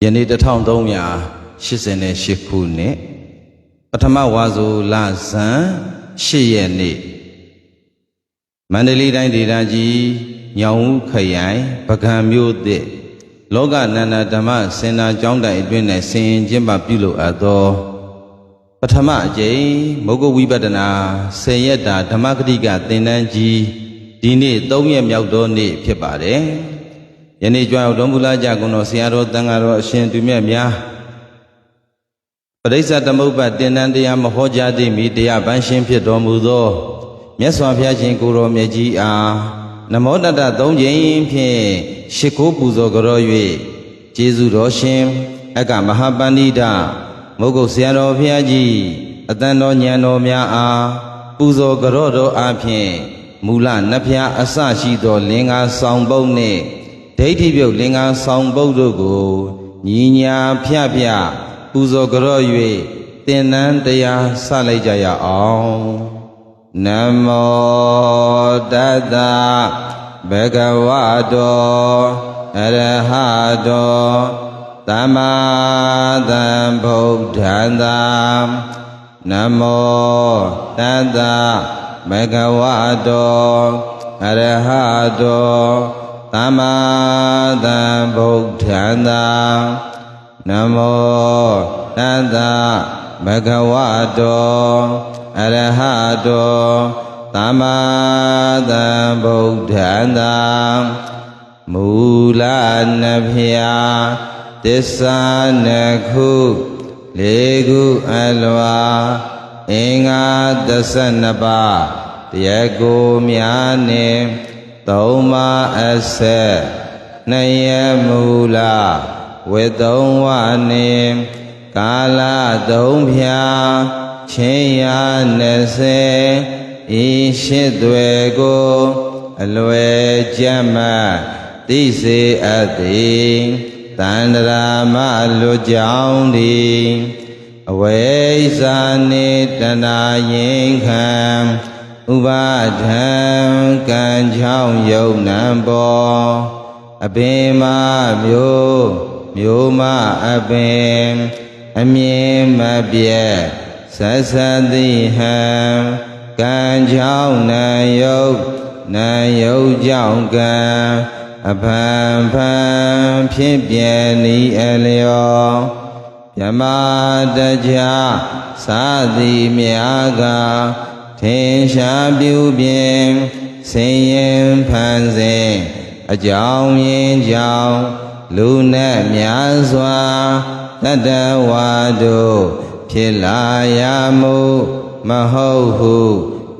ယနေ့1388ခုနှစ်ပထမဝါဆိုလဇန်8ရက်နေ့မန္တလေးတိုင်းဒေသကြီးညောင်ဦးခရိုင်ပကံမြို့သစ်လောကနန္ဒဓမ္မစင်နာကျောင်းတိုင်အတွင်း၌ဆင်ကျင်းပပြုလုပ်အပ်သောပထမအကြိမ်မုဂ္ဂဝိပဿနာ10ရက်တာဓမ္မဂတိကသင်တန်းကြီးဒီနေ့3ရက်မြောက်သောနေ့ဖြစ်ပါတယ်ယနေ့ကြွရောက်တော်မူလာကြကုန်သောဆရာတော်တန်ဃာတော်အရှင်သူမြတ်များပရိစ္ဆသမုပ္ပါတင်တန်းတရားမဟောကြားသည့်မိတရားပန်းရှင်ဖြစ်တော်မူသောမြတ်စွာဘုရားရှင်ကိုယ်တော်မြတ်ကြီးအားနမောတတ္တ3ကြိမ်ဖြင့်ရှိခိုးပူဇော်ကြော၍ကျေးဇူးတော်ရှင်အက္ခမဟာပန္နိတမုဂ္ဂုတ်ဆရာတော်ဘုရားကြီးအတန်တော်ဉာဏ်တော်များအားပူဇော်ကြောတော်အားဖြင့်မူလနတ်ဖျားအစရှိသောလင်္ကာဆောင်ပုဒ်နှင့်ဒိဋ္ဌိပြုတ်လင်္ကာဆောင်ပုဒ်တို့ကိုညီညာဖြဖြပူဇော်ကြော၍သင်္นานတရားစလိုက်ကြရအောင်နမောတတ္တဘဂဝတောအရဟတောသမ္မာသမ္ဗုဒ္ဓံသာနမောတတ္တဘဂဝတောအရဟတောသမ္မာသမ္ဗုဒ္ဓံသာနမောတတ္တဘဂဝတောအရဟတောသမ္မာသမ္ဗုဒ္ဓံသာမူလနဖျာသစ္စာနှစ်ခုလေးခုအလွာအင်္ဂါ32ပါးတရားကိုများနှင့်သုံးပါးအဆက်နှစ်ရမူလဝေသုံးဝနှင့်ကာလသုံးဖြာချင်းရာ20ဤရှိသွေကိုအလွယ်ကြမ်းမှသိစေအပ်သည်တန္တရာမလွတ်ကြောင်းသည်အဝိဇ္ဇာနှင့်တဏှာရင်ခံဥပါဒံကံချောင်းယုံနံပေါ်အပင်မမျိုးမအပင်အမြင်မပြည့်ဆက်ဆက်သည်ဟံကံချောင်းနံယုတ်ကြောင့်ကံအဖန်ဖန်ဖြစ်ပြနီအလျောမြမတကြသာသည်မြာကထင်ရှားပြုပြင်ဆင်းရင်ဖန်စဉ်အကြောင်းရင်းကြောင့်လူနဲ့များစွာတတဝါတို့ဖြစ်လာရမှုမဟုတ်ဟု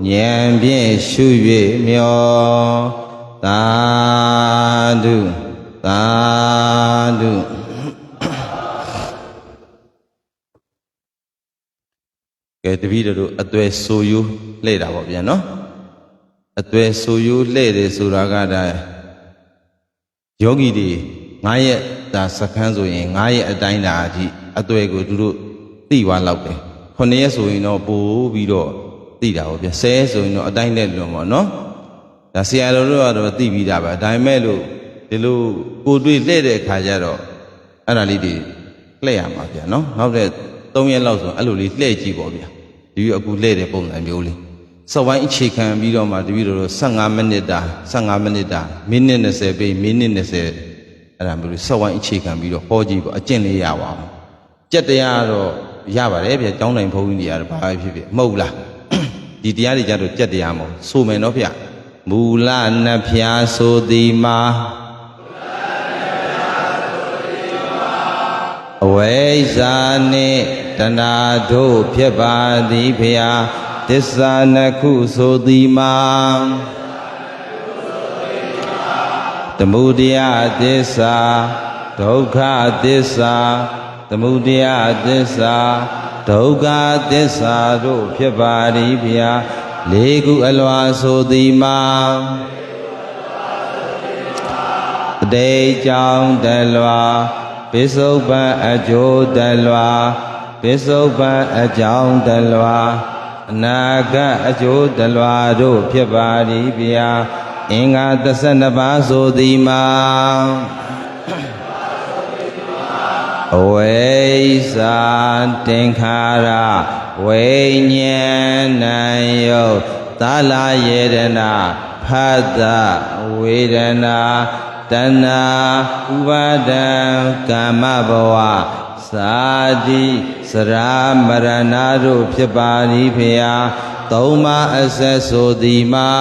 ဉာဏ်ဖြင့်ရှု၍မျောသာဓုသာဓုကဲတပည့်တို့အသွဲဆိုယူလှည့်တာပေါ့ဗျာနော်အသွဲဆိုယူလှည့်တယ်ဆိုတာကဒါယောဂီတွေ9ရက်သာစခန်းဆိုရင်9ရက်အတိုင်းတာအထိအသွဲကိုသူတို့သိသွားလောက်တယ်9ရက်ဆိုရင်တော့ပို့ပြီးတော့သိတာပေါ့ဗျာ10ရက်ဆိုရင်တော့အတိုင်းနဲ့လွန်ပေါ့နော်ဒါဆရာတော်တို့ကတော့သိပြီးတာပဲဒါပေမဲ့လို့ဒီလိုကိုတွေ့လှည့်တဲ့အခါကျတော့အဲ့ဒါလေးတွေလှည့်ရမှာဗျာနော်နောက်တဲ့3ရက်လောက်ဆိုအဲ့လိုလေးလှည့်ကြည့်ပေါ့ဗျာဒီအခုလှည့်တဲ့ပုံစံမျိုးလေးစောက်ပိုင်းအခြေခံပြီးတော့မှတပည့်တော်15မိနစ်တာမိနစ်20ပေးမိနစ်20အဲ့ဒါမျိုးလေးစောက်ပိုင်းအခြေခံပြီးတော့ဟောကြည့်ပေါ့အကျင့်လေးရပါအောင်ကြက်တရားတော့ရပါတယ်ဗျာကျောင်းတိုင်ဘုန်းကြီးတွေကတော့ဘာဖြစ်ဖြစ်မဟုတ်လားဒီတရားတွေကြတော့ကြက်တရားမဟုတ်ဆိုမယ်နော်ဗျာမူလနတ်ဖျားဆိုသည်မှာအဝိဇ္ဇာနှင့်တဏှာတို့ဖြစ်ပါသည်ဖျားသစ္စာနှစ်ခုဆိုသည်မှာသမုဒယသစ္စာဒုက္ခသစ္စာသမုဒယသစ္စာဒုက္ခသစ္စာတို့ဖြစ်ပါသည်ဖျားလေးခုအလွာဆိုသည်မှာတတိကြောင့်တလွာပိစုပန်အကျိုးတလွာပိစုပန်အကြောင်းတလွာအနာကအကျိုးတလွာတို့ဖြစ်ပါသည်ဗျာအင်္ဂါ32ပါးဆိုသည်မှာ အဝိဇ္ဇာသင်္ခါရဝိညာဏယုတ်သာလယေရဏဖတ်တဝေဒနာတဏှာဥပါဒံကာမဘဝသာတိစရာမရဏတို့ဖြစ်ပါသည်ဖျားသုံးပါအဆက်ဆိုသည်မှာ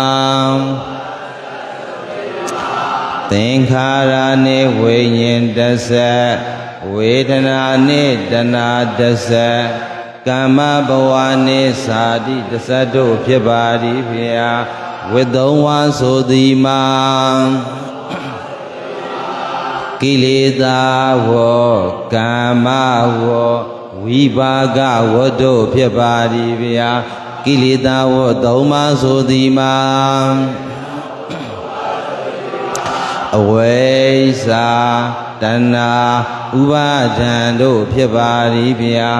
သင်္ခါရနှင့်ဝိညာဉ်တစ်ဆက်ဝေဒနာနှင့်တဏှာတစ်ဆက်ကာမဘဝနှင့်သာတိတစ်ဆက်တို့ဖြစ်ပါသည်ဖျားဝိသုံးဝါဆိုသည်မှာကိလေသာဝကာမဝဝိပါကဝတ္တုဖြစ်ပါသည်ဗျာကိလေသာဝသုံးပါးဆိုသည်မှာအဝိဇ္ဇာတဏှာဥပါဒံတို့ဖြစ်ပါသည်ဗျာ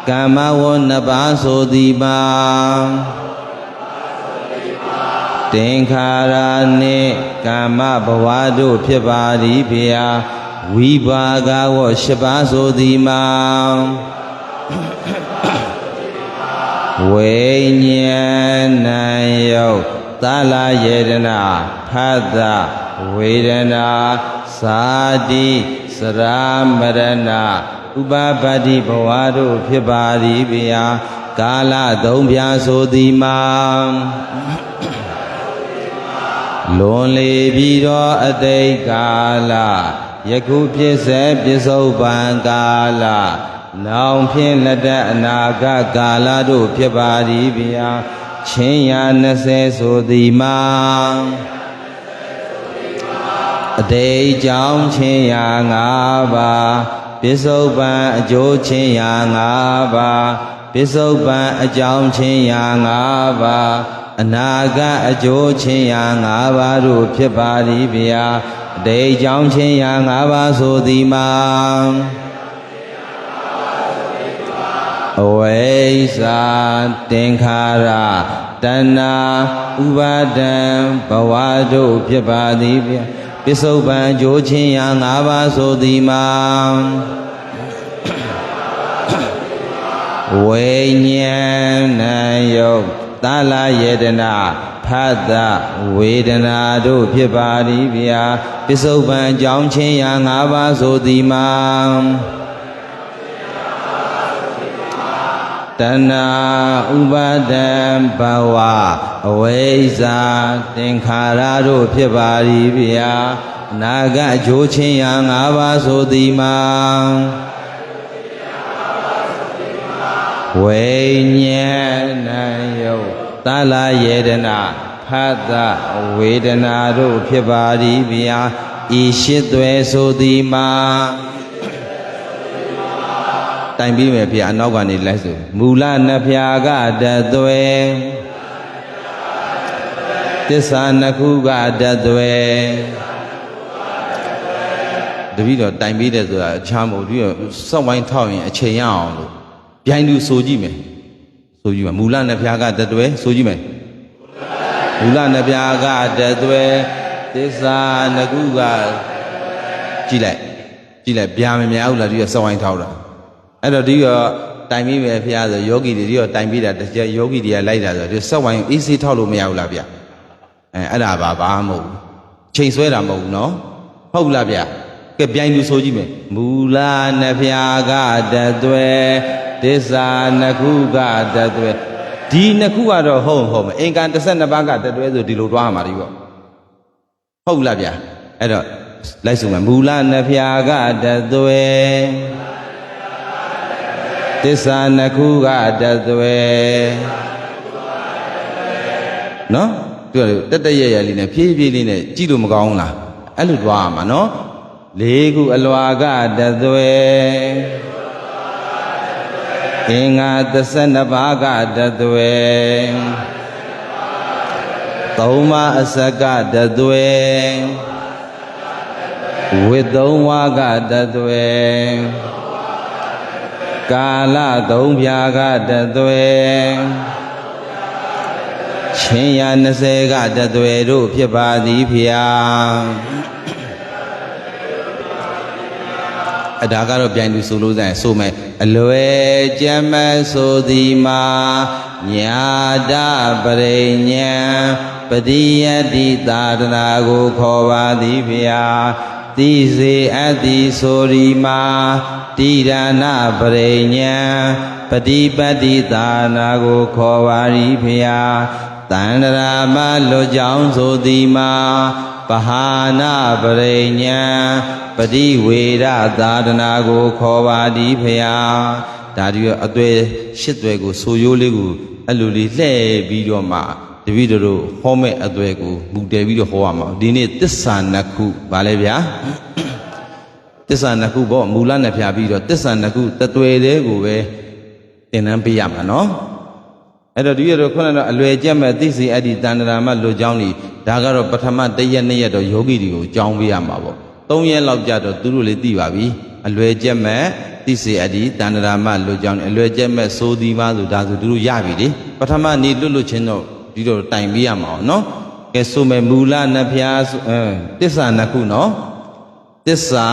ကာမဝနှစ်ပါးဆိုသည်မှာသင်္ခါရနှင့်ကာမဘဝတို့ဖြစ်ပါသည်ဖျားဝိပါကဝ၈ပါးဆိုသည်မှာဝိညာဏယုတ်သာလယေရဏဖတ်တဝေဒနာသာတိစရာမရဏဥပပတ္တိဘဝတို့ဖြစ်ပါသည်ဖျားကာလသုံးပြားဆိုသည်မှာလွန်လေပြီးတော့အတိတ်ကာလယခုဖြစ်စေပစ္စုပန်ကာလနောင်ဖြင့်လက်တဲ့အနာဂတ်ကာလတို့ဖြစ်ပါသည်ဗျာချင်းရာ20ဆိုသည်မှာအတိတ်ကြောင့်ချင်းရာ5ပါးပစ္စုပန်အကျိုးချင်းရာ5ပါးပစ္စုပန်အကြောင်းချင်းရာ5ပါးအနာဂတ်အကျိုးချင်းရာ5ပါးတို့ဖြစ်ပါသည်ဗျာအတိတ်ကြောင့်ချင်းရာ5ပါးဆိုသည်မှာအဝိဇ္ဇာသင်္ခါရတဏှာဥပါဒံဘဝတို့ဖြစ်ပါသည်ဗျာပစ္စုပန်အကျိုးချင်းရာ5ပါးဆိုသည်မှာဝိညာဏယုတ်သာလယေတနာဖတ်တဝေဒနာတို့ဖြစ်ပါသည်ဗျာပစ္စုပန်အကြောင်းချင်းရာ5ပါးဆိုသည်မှာတဏှာဥပါဒံဘဝအဝိဇ္ဇာသင်္ခါရတို့ဖြစ်ပါသည်ဗျာအနာဂတ်အကျိုးချင်းရာ5ပါးဆိုသည်မှာဝိညာဏယုတ်သာလယေတနာဖတ်တဝေဒနာတို့ဖြစ်ပါသည်ဗျာဤရှိသွဲဆိုသည်မှာတိုင်ပြီးမယ်ဗျာအနောက်ကနေလိုက်ဆိုမူလနှစ်ဖြာကတသွဲသစ္စာနှစ်ခုကတသွဲတပည့်တော်တိုင်ပြီးတယ်ဆိုတာအခြားမဟုတ်ဘူးစောက်ဝိုင်းထောက်ရင်အချိန်ရအောင်လို့ပြိုင်သူဆိုကြည့်မယ်ဆိုကြည့်မယ်မူလနှစ်ဖြာကတသွဲဆိုကြည့်မယ်မူလနှစ်ဖြာကတသွဲသစ္စာနှစ်ခုကကြည့်လိုက်ဗျာမများဘူးလားဒီကစောက်ဝိုင်းထောက်တာအဲ့တော့ဒီကတိုင်ပြီးပဲဖျားဆိုယောဂီတွေဒီကတိုင်ပြီးတာတရားယောဂီတွေကလိုက်တာဆိုဒီစောက်ဝိုင်းအေးစေးထောက်လို့မရဘူးလားဗျအဲ့ဒါဘာမဟုတ်ဘူးချိန်ဆွဲတာမဟုတ်ဘူးနော်ဟုတ်လားဗျကဲပြိုင်သူဆိုကြည့်မယ်မူလနှစ်ဖြာကတသွဲသစ္စာနှစ်ခုကတသွဲဒီနှစ်ခုကတော့ဟုတ်မယ်အင်္ဂါ12ပါးကတသွဲဆိုဒီလိုတွားမှာဒီပေါ့ဟုတ်လားဗျအဲ့တော့လိုက်စုမယ်မူလနှစ်ဖြာကတသွဲသစ္စာနှစ်ခုကတသွဲနော်သူကတရရလေးနဲ့ဖြည်းဖြည်းလေးနဲ့ကြည့်လို့မကောင်းဘူးလားအဲ့လိုတွားမှာနော်လေးခုအလွာကတသွဲအင်္ဂါ12ပါးကတသွဲသုံးပါးအစကတသွဲဝိသုံးဝါကတသွဲကာလသုံးဖြာကတသွဲချင်းရာ20ကတသွဲတို့ဖြစ်ပါသည်ဖျား ဒါကတော့ပြိုင်သူဆိုလို့ဆိုမယ်အလွယ်ကြမ်းမဆိုသည်မှာညာတပရိညာပတိယတိသာသနာကိုခေါ်ပါသည်ဖျားသိစေအပ်သည်ဆိုဒီမှာတိဒါနပရိညာပฏิပတ်တိသာသနာကိုခေါ်ပါသည်ဖျားတန္တရာမလွတ်ကြောင်းဆိုသည်မှာပဟာနာပရိညာပฏิဝေဒသာသနာကိုခေါ်ပါသည်ဖျားဒါဒီအသွဲရှစ်သွဲကိုဆိုရိုးလေးကိုအဲ့လိုလေးလှည့်ပြီးတော့မှတပည့်တို့ဟောမဲ့အသွဲကိုမူတည်ပြီးတော့ဟောရမှာဒီနေ့သစ္စာနှစ်ခုဗာလဲဗျာသစ္စာနှစ်ခုပေါ့မူလနဲ့ဖြာပြီးတော့သစ္စာနှစ်ခုတသွဲသေးကိုပဲသင်တန်းပေးရမှာနော်အဲ့တော့ဒီရတော့ခုနကအလွယ်ကျက်မဲ့သိစီအတ္တိတန္တရာမလွတ်ကြောင်းကြီးဒါကတော့ပထမတစ်ရက်နှစ်ရက်တော့ယောဂီတွေကိုကြောင်းပေးရမှာပေါ့၃ရက်လောက်ကြတော့သူတို့လည်းသိပါပြီအလွယ်ကျက်မဲ့သိစေအတ္တိတန္တရာမလွတ်ကြောင်းအလွယ်ကျက်မဲ့ဆိုသည်ပါဆိုဒါဆိုသူတို့ရပြီလေပထမနေ့လွတ်ချင်းတော့ဒီတော့တိုင်ပေးရမှာနော်ကဲဆိုမယ်မူလနှစ်ဖြာသစ္စာနှစ်ခုနော်သစ္စာ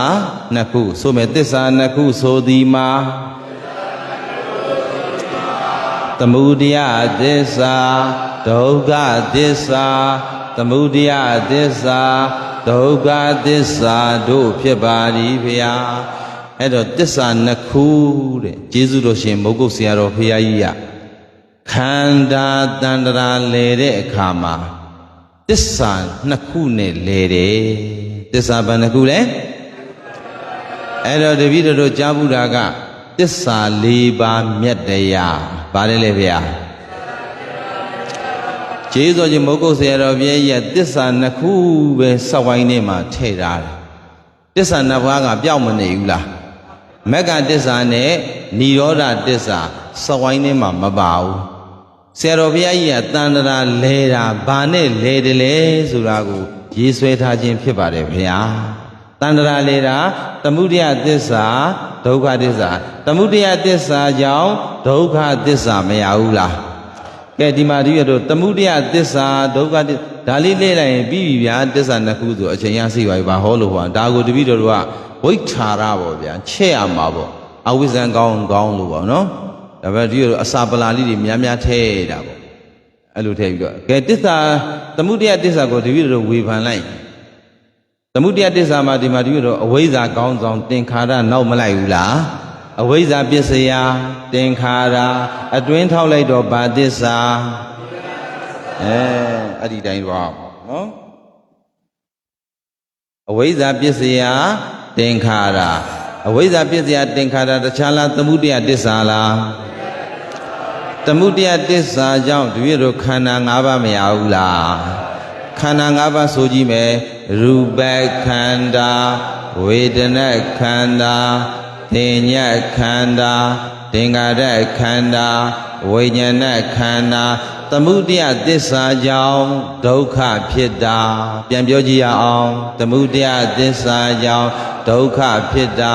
နှစ်ခုဆိုမယ်သစ္စာနှစ်ခုဆိုသည်မှာသမုဒယသစ္စာဒုက္ခသစ္စာသမုဒယသစ္စာဒုက္ခသစ္စာတို့ဖြစ်ပါသည်ဖျားအဲ့တော့သစ္စာနှစ်ခုတဲ့ကျေးဇူးတော်ရှင်မုဂ္ဂုတ်ဆရာတော်ဖျားကြီးရခန္ဓာတန္တရာလဲတဲ့အခါမှာသစ္စာနှစ်ခုနဲ့လဲတယ်သစ္စာဘယ်နှစ်ခုလဲအဲ့တော့တပည့်တော်ကြားဘူးတာကသစ္စာ၄ပါးမြတ်တရားဗါလဲလေဗျာကျေးဇူးရှင်မုဂ္ဂုတ်ဆရာတော်ဘုရားကြီးသစ္စာနှစ်ခုပဲစောက်ဝိုင်းထဲမှာထည့်ထားတယ်သစ္စာနှစ်ပါးကပြောင်းမနေဘူးလားမက္ကသစ္စာနဲ့និရောဓသစ္စာစောက်ဝိုင်းထဲမှာမပါဘူးဆရာတော်ဘုရားကြီးကတန်တရာလဲတာဘာနဲ့လဲတယ်လဲဆိုတာကိုရေးဆွဲထားခြင်းဖြစ်ပါတယ်ဗျာတန်တရာလဲတာသမုဒယသစ္စာဒုက္ခသစ္စာသမုဒယသစ္စာကြောင့်ဒုက္ခသစ္စာမရဘူးလားကဲဒီမှာဒီရတော့သမုဒယသစ္စာဒုက္ခသစ္စာဒါလေးလေ့လိုက်ရင်ပြီးပြီဗျာသစ္စာနှစ်ခုဆိုအချိန်ရစိပါပြီဘာဟောလို့ဟောဒါကိုတပည့်တော်တို့ကဝိဋ္ဌာရပေါ့ဗျာချက်ရမှာပေါ့အဝိဇ္ဇံကောင်းလို့ပေါ့နော်ဒါပဲဒီရတော့အစာပလာလေးတွေများများထဲတာပေါ့အဲ့လိုထဲပြီးတော့ကဲသစ္စာသမုဒယသစ္စာကိုတပည့်တော်တို့ဝေဖန်လိုက်သမုဒယသစ္စာမှာဒီမှာတပည့်တော်အဝိဇ္ဇာကောင်းဆောင်သင်္ခါရနောက်မလိုက်ဘူးလားအဝိဇ္ဇာပစ္စယသင်္ခါရအတွင်းထောက်လိုက်တော့ဘာသစ္စာအဲ့ဒီတိုင်းတော့နော်အဝိဇ္ဇာပစ္စယသင်္ခါရအဝိဇ္ဇာပစ္စယသင်္ခါရတခြားလားသမုဒယသစ္စာလားသမုဒယသစ္စာကြောင့်တပည့်တော်ခန္ဓာ၅ပါးမရဘူးလားခန္ဓာ၅ပါးဆိုကြည့်မယ်ရူပခန္ဓာဝေဒနာခန္ဓာသင်ညတ်ခန္ဓာသင်္ခါရခန္ဓာဝိညာဏခန္ဓာသမုဒယသစ္စာကြောင့်ဒုက္ခဖြစ်တာပြန်ပြောကြည့်ရအောင်သမုဒယသစ္စာကြောင့်ဒုက္ခဖြစ်တာ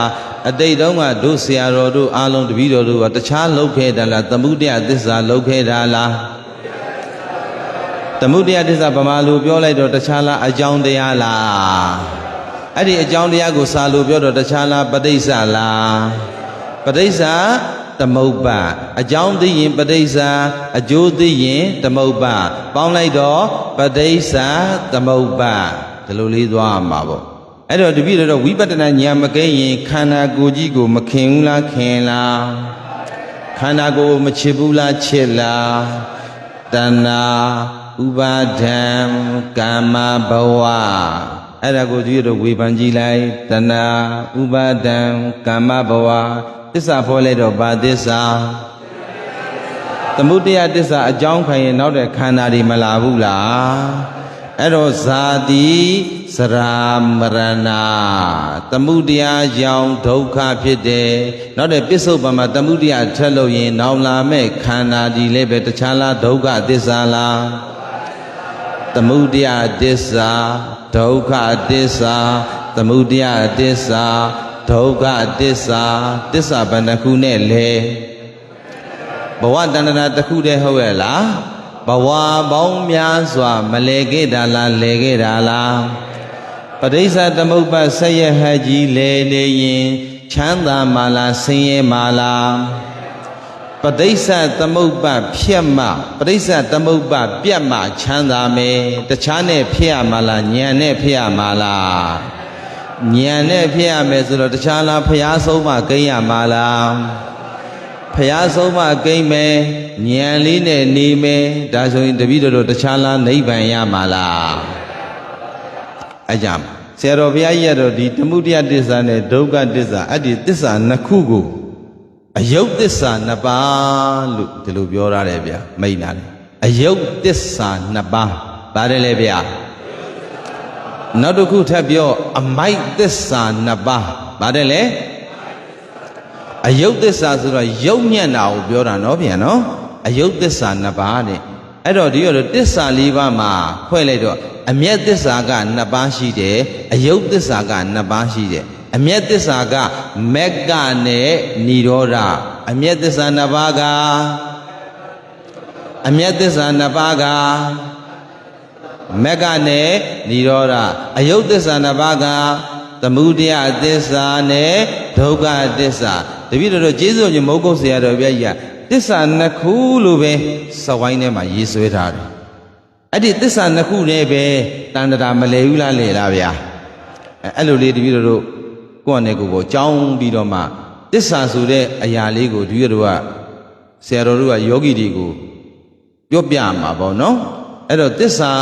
အတိတ်တုန်းကတို့ဆရာတော်တို့အားလုံးတပည့်တော်တို့ကတခြားလုပ်ခဲ့တာလားသမုဒယသစ္စာလုပ်ခဲ့တာလားသမုဒယသစ္စာဗမာလူပြောလိုက်တော့တခြားလားအကြောင်းတရားလားအဲ့ဒီအကြောင်းတရားကိုစာလို့ပြောတော့တခြားလားပဋိစ္စလားပဋိစ္စသမုပ္ပါအကြောင်းသိရင်ပဋိစ္စအကျိုးသိရင်သမုပ္ပါပေါင်းလိုက်တော့ပဋိစ္စသမုပ္ပါဒီလိုလေးသွားမှာပေါ့အဲ့တော့တပည့်တော်ဝိပဿနာဉာဏ်မကဲရင်ခန္ဓာကိုယ်ကြီးကိုမခင်ဘူးလားခင်လားခန္ဓာကိုယ်မချစ်ဘူးလားချစ်လားတဏှာဥပါဒံကာမဘဝအဲ့ဒါကိုတပည့်တော်ဝေဖန်ကြည့်လိုက်တဏှာဥပါဒံကာမဘဝသစ္စာဖော်လိုက်တော့ဘာသစ္စာသမုဒယသစ္စာအကြောင်းခံရင်နောက်တဲ့ခန္ဓာတွေမလာဘူးလားအဲ့တော့ဇာတိစရာမရဏသမုဒယကြောင့်ဒုက္ခဖြစ်တယ်နောက်တဲ့ပစ္စုပန်မှာသမုဒယထက်လို့ရင်နောက်လာမဲ့ခန္ဓာဒီလည်းပဲတခြားလားဒုက္ခသစ္စာလားသမုဒယသစ္စာဒုက္ခသစ္စာသမုဒယသစ္စာဒုက္ခသစ္စာသစ္စာဘယ်နှခုနဲ့လဲဘဝတဏ္ဍာတစ်ခုတည်းဟုတ်ရဲ့လားဘဝပေါင်းများစွာမလဲခဲ့တာလားလဲခဲ့တာလားပဋိစ္စသမုပ္ပါဆက်ရဟကြီးလဲနေရင် ချမ်းသာမာလားဆင်းရဲမာလားပဋိစ္စသမုပ္ပါဖြတ်မှပဋိစ္စသမုပ္ပါပြတ်မှချမ်းသာမယ်တခြားနဲ့ဖြစ်ရမှာလားဉာဏ်နဲ့ဖြစ်ရမှာလားဉာဏ်နဲ့ဖြစ်ရမယ်ဆိုတော့တခြားလားဖျားဆုံးမှကိန်းရမှာလားဖျားဆုံးမှကိန်းမယ်ဉာဏ်လေးနဲ့နေမယ်ဒါဆိုရင်တပည့်တော်တခြားလားနိဗ္ဗာန်ရမှာလားအကြောင်းဆရာတော်ဘုရားကြီးကတော့ဒီသမုဒယတစ္ဆာနဲ့ဒုက္ခတစ္ဆာအဲ့ဒီတစ္ဆာနှစ်ခုကိုအယုတ်တစ္ဆာနှစ်ပါးလို့ဒီလိုပြောရတယ်ဗျာမိတ်နာတယ်အယုတ်တစ္ဆာနှစ်ပါးပါတယ်လေဗျာနောက်တစ်ခုထပ်ပြောအမိုက်တစ္ဆာနှစ်ပါးပါတယ်လေအယုတ်တစ္ဆာဆိုတော့ယုတ်ညံ့တာကိုပြောတာနော်ဗျာနော်အယုတ်တစ္ဆာနှစ်ပါးတဲ့အဲ့တော့ဒီတော့တစ္ဆာ၄ပါးမှာဖွဲ့လိုက်တော့အမျက်သစ္စာကနှစ်ပါးရှိတယ်အယုတ်သစ္စာကနှစ်ပါးရှိတယ်အမျက်သစ္စာကမက်ကနဲ့និရောဓအမျက်သစ္စာနှစ်ပါးကအမျက်သစ္စာနှစ်ပါးကမက်ကနဲ့និရောဓအယုတ်သစ္စာနှစ်ပါးကသမုဒယသစ္စာနဲ့ဒုက္ခသစ္စာတပည့်တော်ကျေးဇူးရှင်မဟုတ်ကုတ်ဆရာတော်ဘုရားကြီးကသစ္စာနှစ်ခုလို့ပဲစဝိုင်းထဲမှာရေးဆွဲထားတယ်အဲ့ဒီသစ္စာနှစ်ခုနဲ့ပဲတန်တရာမလဲဘူးလားလဲလားဗျာအဲ့လိုလေးတပည့်တော်ကိုယ့်အနေကိုကြောင်းပြီးတော့မှသစ္စာဆိုတဲ့အရာလေးကိုတပည့်တော်ကဆရာတော်တို့ကယောဂီတွေကိုပြောပြမှာပေါ့နော်အဲ့တော့သစ္စာ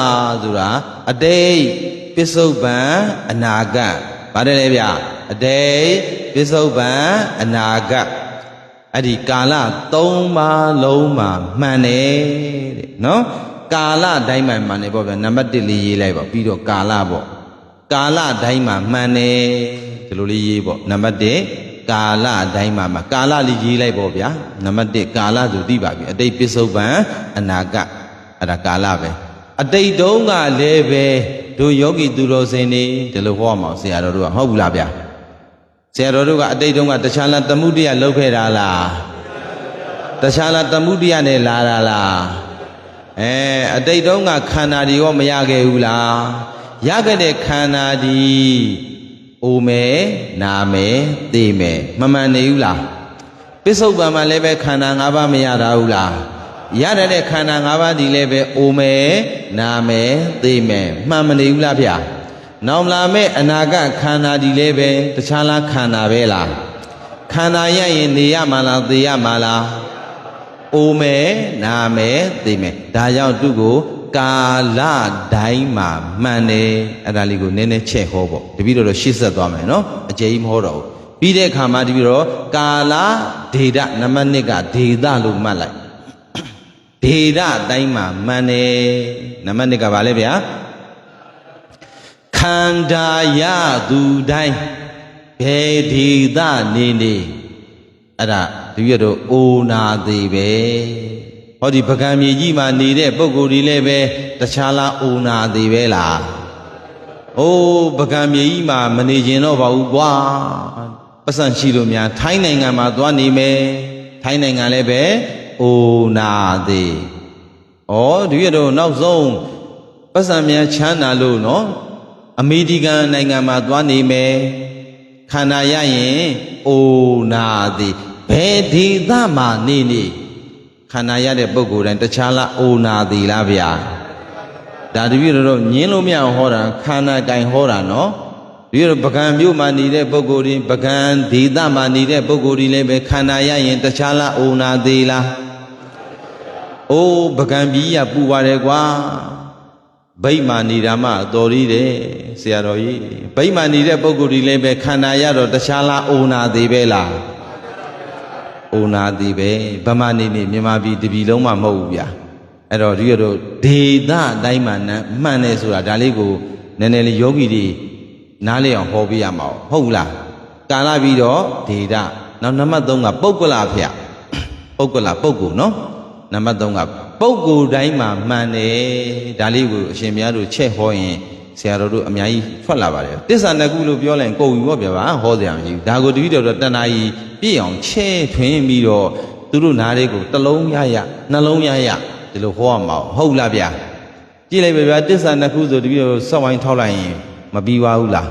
ဆိုတာအတိတ်ပစ္စုပန်အနာဂတ်ပါတယ်လေဗျာအတိတ်ပစ္စုပန်အနာဂတ်အဲ့ဒီကာလ၃ပါးလုံးမှာမှန်တယ်တဲ့နော်ကာလတိုင်းမှာမှန်တယ်ပေါ့ဗျာနံပါတ်1လေးရေးလိုက်ပါပြီးတော့ကာလပေါ့ကာလတိုင်းမှာမှန်တယ်ဒီလိုလေးရေးပေါ့နံပါတ်1ကာလတိုင်းမှာကာလလေးရေးလိုက်ပေါ့ဗျာနံပါတ်1ကာလဆိုသိပါပြီအတိတ်ပစ္စုပန်အနာဂတ်အဲ့ဒါကာလပဲအတိတ်တုန်းကလည်းပဲတို့ယောဂီသူတော်စင်တွေဒီလိုဟောမှာဆရာတော်တို့ကဟုတ်ဘူးလားဗျာဆရာတော်တို့ကအတိတ်တုန်းကတခြားလားသမုဒယလောက်ခဲ့တာလားတခြားလားသမုဒယနဲ့လာတာလားအတိတ်တုန်းကခန္ဓာတွေရောမရခဲ့ဘူးလားရခဲ့တဲ့ခန္ဓာဒီအိုမယ်နာမယ်သိမယ်မမှန်နေဘူးလားပစ္စုပန်မှာလည်းပဲခန္ဓာ၅ပါးမရတာဘူးလားရတဲ့ခန္ဓာ၅ပါးဒီလည်းပဲအိုမယ်နာမယ်သိမယ်မှန်မနေဘူးလားဗျာနောင်လာမဲ့အနာဂတ်ခန္ဓာဒီလည်းပဲတခြားလားခန္ဓာပဲလားခန္ဓာရရင်နေရမှာလားသိရမှာလားအိုမယ်နာမယ်သိမယ်ဒါကြောင့်သူ့ကိုကာလတိုင်းမှာမှန်တယ်အဲ့ဒါလေးကိုနည်းနည်းချက်ဟောပေါ့တပည့်တော်ရှေ့ဆက်သွားမယ်နော်အကျယ်ကြီးမဟောတော့ဘူးပြီးတဲ့အခါမှာတပည့်တော်ကာလဒေဒနံပါတ်1ကဒေဒလို့မှတ်လိုက်ဒေဒတိုင်းမှာမှန်တယ်နံပါတ်1ကဘာလဲဗျာခန္ဓာရသူတိုင်းဘယ်ဒေသနေနေအဲ့ဒါတပည့်တော်အိုနာသေးပဲဟောဒီပကံမြေကြီးမှာနေတဲ့ပုဂ္ဂိုလ်တွေလည်းပဲတခြားလားအိုနာသေးပဲလားအိုးပကံမြေကြီးမှာမနေကျင်တော့ပါဘူးကွာပတ်စံရှိလို့များထိုင်းနိုင်ငံမှာသွားနေမယ်ထိုင်းနိုင်ငံလည်းပဲအိုနာသေးဩဒီရတော့နောက်ဆုံးပတ်စံများချမ်းသာလို့နော်အမေရိကန်နိုင်ငံမှာသွားနေမယ်ခန္ဓာရရင်အိုနာသေးဘယ်ဒေသမှာနေနေခန္ဓာရတဲ့ပုဂ္ဂိုလ်တိုင်းတခြားလားအိုနာသေးလားဗျာဒါတပည့်တော်ညင်းလို့မရအောင်ဟောတာခန္ဓာတိုင်ဟောတာနော်ဒီတော့ပကံမြို့မှာနေတဲ့ပုဂ္ဂိုလ်တွေပကံဒေသမှာနေတဲ့ပုဂ္ဂိုလ်တွေလည်းပဲခန္ဓာရရင်တခြားလားအိုနာသေးလားအိုးပကံပြီးရပူပါတယ်ကွာဗိမ္မာနေတာမှအတော်ကြီးတယ်ဆရာတော်ကြီးဗိမ္မာနေတဲ့ပုဂ္ဂိုလ်တွေလည်းပဲခန္ဓာရတော့တခြားလားအိုနာသေးပဲလားအိုနာသေးပဲဗမာနေနေမြန်မာပြည်တပြည်လုံးမှမဟုတ်ဘူးဗျာအဲ့တော့ဒီတော့ဒေသအတိုင်းမှမှန်တယ်ဆိုတာဒါလေးကိုနည်းနည်းလေးယောဂီတွေနားလည်အောင်ဟောပြရမှာဟုတ်ဘူးလားကာလပြီးတော့ဒေသနောက်နံပါတ်3ကပုဂ္ဂလဖျပုဂ္ဂလပုဂ္ဂိုလ်နော်နံပါတ်3ကပုဂ္ဂိုလ်တိုင်းမှာမှန်တယ်ဒါလေးကိုအရှင်ဘုရားတို့ချက်ဟောရင်ဆရာတော်တို့အများကြီးထွက်လာပါတယ်တစ္ဆာနှစ်ခုလို့ပြောလိုက်ကုန်ပြီပေါ့ဗျာဟောစရာမရှိဘူးဒါကိုတပည့်တော်တဏှာကြီးပြည့်အောင်ချဲထွင်းပြီးတော့သူတို့နားလေးကိုတစ်လုံးရရနှလုံးရရဒီလိုဟောရမှာဟုတ်လားဗျာကြည့်လိုက်ပါဗျာတစ္ဆာနှစ်ခုဆိုတပည့်တော်စောက်ဝိုင်းထောက်လိုက်ရင်မပြီးပါဘူးလား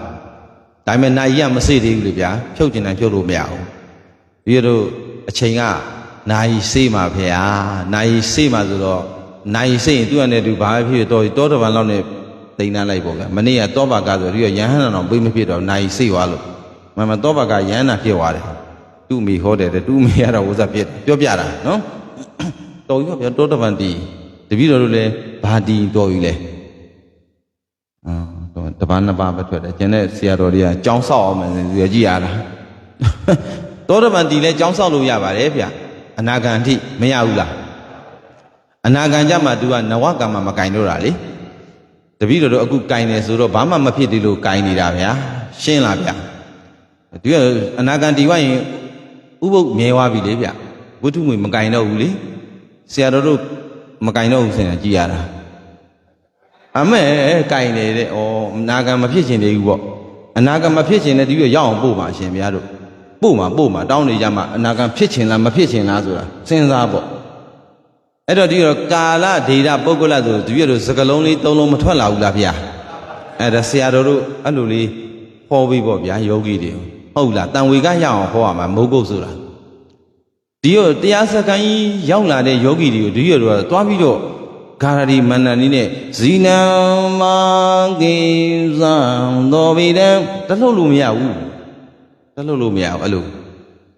ဒါပေမဲ့နာယီကမစိတ်သေးဘူးလေဗျာဖြုတ်ကျင်တယ်ဖြုတ်လို့မရဘူးဒီတို့အချိန်ကနာယီစိတ်မှာဖေဟာနာယီစိတ်မှာဆိုတော့နာယီစိတ်ရင်သူ့အနေနဲ့သူဘာပဲဖြစ်တော့တောတပံလောက်နဲ့တိန်နှံလိုက်ပေါ့ဗျာမနေ့ကတောပါကဆိုဒီရဟန်းတော်ပေးမဖြစ်တော့နာယီစိတ်သွားလို့မတောပါကရဟန်းနာဖြစ်သွားတယ်သူ့မိဟောတယ်သူ့မိရတော့ဝဇ္ဇဖြစ်ပြောပြတာနော်တော်ပြီဗျာတောတပံတီတပည့်တော်တို့လည်းဘာတီတော်ပြီလဲတပန်းနှစ်ပါးပဲထွက်တယ်ကျန်တဲ့ဆရာတော်တွေကကြောင်းဆောက်အောင်မယ်ကြည့်ရတာတောတပံတီလည်းကြောင်းဆောက်လို့ရပါတယ်ဗျအနာဂံအထိမရဘူးလားအနာဂံကြမှာ तू ကနဝကံမှာမကင်တော့တာလေတပည့်တော်တို့အခုကင်တယ်ဆိုတော့ဘာမှမဖြစ်သေးလို့ကင်နေတာဗျာရှင်းလားဗျာဒီကအနာဂံတီဝရင်ဥပုပ်မြဲသွားပြီလေဗျဝိထုငွေမကင်တော့ဘူးလေဆရာတော်တို့မကင်တော့ဘူးဆင်ကြည့်ရတာအမဲကင်နေတဲ့ဩအနာဂံမဖြစ်ချင်သေးဘူးပေါ့အနာဂံမဖြစ်ချင်တဲ့ဒီရရောက်အောင်ပို့ပါရှင်ဗျာတို့ပို့မှာတောင်းနေကြမှာအနာဂံဖြစ်ချင်လားမဖြစ်ချင်လားဆိုတာစဉ်းစားပေါ့အဲ့တော့ဒီတော့ကာလဒေတာပုဂ္ဂလဆိုဒီရတို့စကလုံးလေး၃လုံးမထွက်လာဘူးလားဗျာအဲ့ဒါဆရာတော်တို့အဲ့လိုလေးဟောပြီးပေါ့ဗျာယောဂီတွေဟုတ်လားတန်ဝေကရအောင်ဟောရမှာမိုးကုတ်ဆိုတာဒီရတရားစကန်ကြီးရောက်လာတဲ့ယောဂီတွေကိုဒီရတို့ကသွားပြီးတော့ဂါရဒီမန္တန်ကြီးနဲ့ဇီနံမာကိဇံတော်ဗိဒံတလှုပ်လို့မရဘူးတလှုပ်လို့မရဘူးအဲ့လို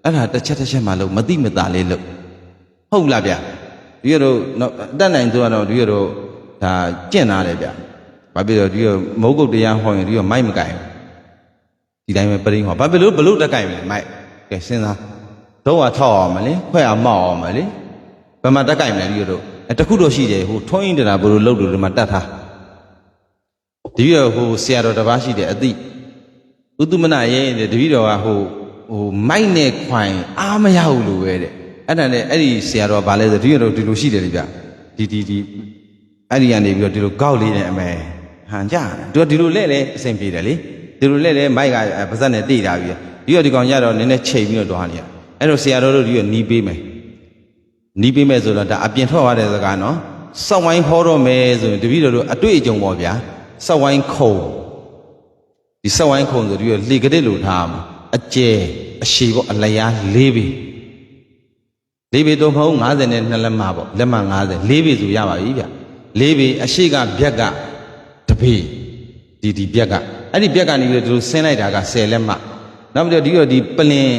အဲ့ဒါတစ်ချက်မှလို့မတိမတာလေးလို့ဟုတ်လားဗျာဒီရတို့အတတ်နိုင်ဆိုတော့ဒီရတို့ဒါကျင့်သားတယ်ဗျဘာဖြစ်လို့ဒီရမုတ်ကုတ်တရားဟောရင်ဒီရမိုက်မကင်ဒီတိုင်းပဲပရိဟောဘာဖြစ်လို့ဘလို့တက်ကင်မလဲမိုက်ကဲစဉ်းစားတော့ထောက်အောင်မလဲခွဲအောင်မောက်အောင်မလဲဘယ်မှာတက်ကင်မလဲဒီရတို့တခုတော့ရှိတယ်ဟိုထွန်းရင်တရာဘလို့လှုပ်လို့ဒီမှာတတ်ထားဒီရဟိုဆရာတော်တစ်ပါးရှိတယ်အတိဥတုမနရဲ့တပည့်တော်ကဟိုမိုက်နဲ့ခွိုင်အားမရဘူးလို့ပဲတဲ့အဲ့ဒါနဲ့အဲ့ဒီဆရာတော်ဗာလဲဆိုဒီရတော့ဒီလိုရှိတယ်လေဗျဒီအဲ့ဒီကနေပြီးတော့ဒီလိုကောက်လေးနဲ့အမဲဟန်ကြတယ်သူကဒီလိုလဲလဲအဆင်ပြေတယ်လေဒီလိုလဲလဲမိုက်ကပါဇက်နဲ့တိတာပြီးဒီတော့ဒီကောင်ရတော့နည်းနည်းချိန်ပြီးတော့တွားနေရအဲ့တော့ဆရာတော်တို့ဒီကနီးပေးမယ်ဆိုတော့ဒါအပြင်ထွက်သွားတဲ့စကားနော်စောက်ဝိုင်းဟောတော့မယ်ဆိုရင်တပည့်တော်တို့အတွေ့အကြုံပေါ့ဗျာစောက်ဝိုင်းခုံဒီစောက်ဝိုင်းခုံဆိုဒီလှေကတဲ့လို့ထားမှာအကျဲအရှိပေါ့အလျား၄ပေတော့မဟုတ်52လက်မပေါ့လက်မ50 4ပေဆိုရပါပြီဗျ4ပေအရှိကဗျက်ကတပေဒီဗျက်ကအဲ့ဒီဗျက်ကနေပြီးတော့ဆင်းလိုက်တာက10လက်မနောက်ပြီးတော့ဒီပလင်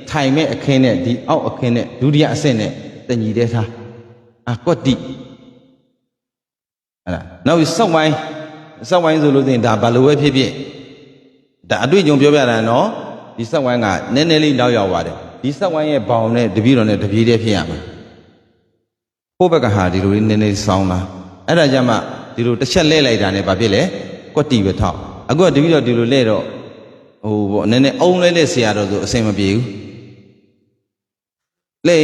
ထိုင်မဲ့အခင်းနဲ့ဒီအောက်အခင်းနဲ့ဒုတိယအဆင့်နဲ့တညီတဲ့ထားကွက်တိအဲ့ဒါနောက်ပြီးစောက်ဝိုင်းဆိုလို့သိရင်ဒါဘာလို့ပဲဖြစ်ဖြစ်ဒါအတွေ့အကြုံပြောပြတာနော်ဒီစောက်ဝိုင်းကနည်းနည်းလေးနောက်ရောက်ပါတယ်ဒီစောက်ဝိုင်းရဲ့ဘောင်နဲ့တပည့်တော်နဲ့တပြေးတည်းဖြစ်ရမှာကိုယ့်ဘက်ကဟာဒီလိုလေးနည်းနည်းဆောင်းလာအဲ့ဒါကြမှာဒီလိုတစ်ချက်လဲလိုက်တာနဲ့ဘာဖြစ်လဲကွက်တိပဲထောက်အခုကတပည့်တော်ဒီလိုလဲတော့ဟိုပေါ့နည်းနည်းအုံလဲဆရာတော်ဆိုအဆင်မပြေဘူးလဲ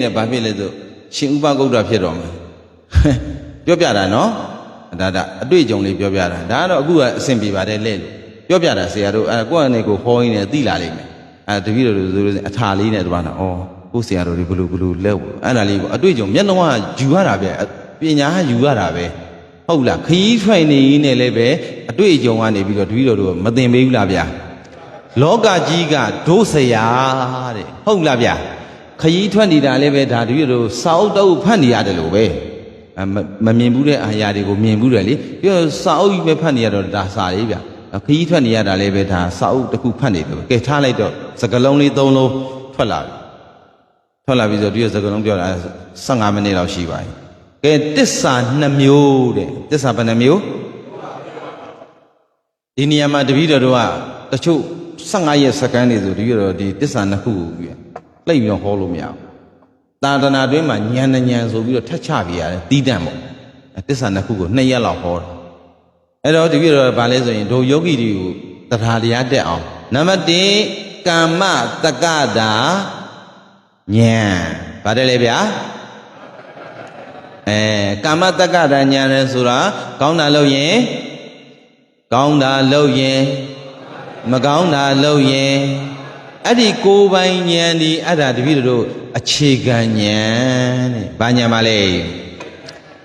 နဲ့ဘာဖြစ်လဲဆိုရှင်ဥပဂုတ်တာဖြစ်တော့မယ်ပြောပြတာနော်ဒါအတွေ့အကြုံလေးပြောပြတာဒါကတော့အခုကအဆင်ပြေပါတယ်လဲလို့ပြောပြတာဆရာတို့ကိုယ့်အနေကိုဟောရင်းနဲ့သိလာလိမ့်မယ်တပည့်တော်တို့ဆိုလို့အထာလေးနဲ့တွားတာဩကိုဆရာတော်တွေဘလူလဲအဲ့ဒါလေးပေါ့အတွေ့အကြုံမျက်လုံးကယူရတာပဲပညာကယူရတာပဲဟုတ်လားခရီးထွက်နေရင်းနဲ့လည်းပဲအတွေ့အကြုံကနေပြီးတော့တပည့်တော်တို့မသိမေးဘူးလားဗျာလောကကြီးကဒုစရာတဲ့ဟုတ်လားဗျာခရီးထွက်နေတာလည်းပဲဒါတပည့်တော်စာအုပ်တော့ဖတ်နေရတယ်လို့ပဲမမြင်ဘူးတဲ့အာရာတွေကိုမြင်ဘူးတယ်လေပြီးတော့စာအုပ်ကြီးပဲဖတ်နေရတော့ဒါစာလေးဗျာခရီးထွက်နေရတာလည်းပဲဒါစာအုပ်တစ်ခုဖတ်နေတယ်ကဲထားလိုက်တော့စကလုံးလေး3လုံးထွက်လာပြီဆိုဒီစကလုံးပြောတာ15မိနစ်လောက်ရှိပါပြီကဲတစ္ဆာ2မျိုးတဲ့တစ္ဆာဘယ်နှမျိုးဒီနေရာမှာတပည့်တော်တို့ကတချို့15ရက်စက္ကန့်နေဆိုဒီတော့ဒီတစ္ဆာ2ခုကိုပြလှိမ့်ပြီးတော့ဟောလို့မရဘူးသာသနာတွင်မှာဉာဏ်နဲ့ဉာဏ်ဆိုပြီးတော့ထက်ချပြရတယ်တီးတန့်ပေါ့တစ္ဆာ2ခုကို2ရက်လောက်ဟောတာအဲ့တော့ဒီပြတော့ဗာလဲဆိုရင်ဒိုယောဂီတွေကိုတရားတရားတက်အောင်နံပါတ်1ကာမတက္ကတာဉာဏ်ဗါတယ်လေဗျာကာမတက္ကတာဉာဏ်လဲဆိုတာကောင်းတာလုပ်ရင်မကောင်းတာလုပ်ရင်အဲ့ဒီကိုယ်ပိုင်ဉာဏ်ဒီအဲ့ဒါတပည့်တို့အခြေခံဉာဏ်တဲ့ဘာဉာဏ်ပါလဲ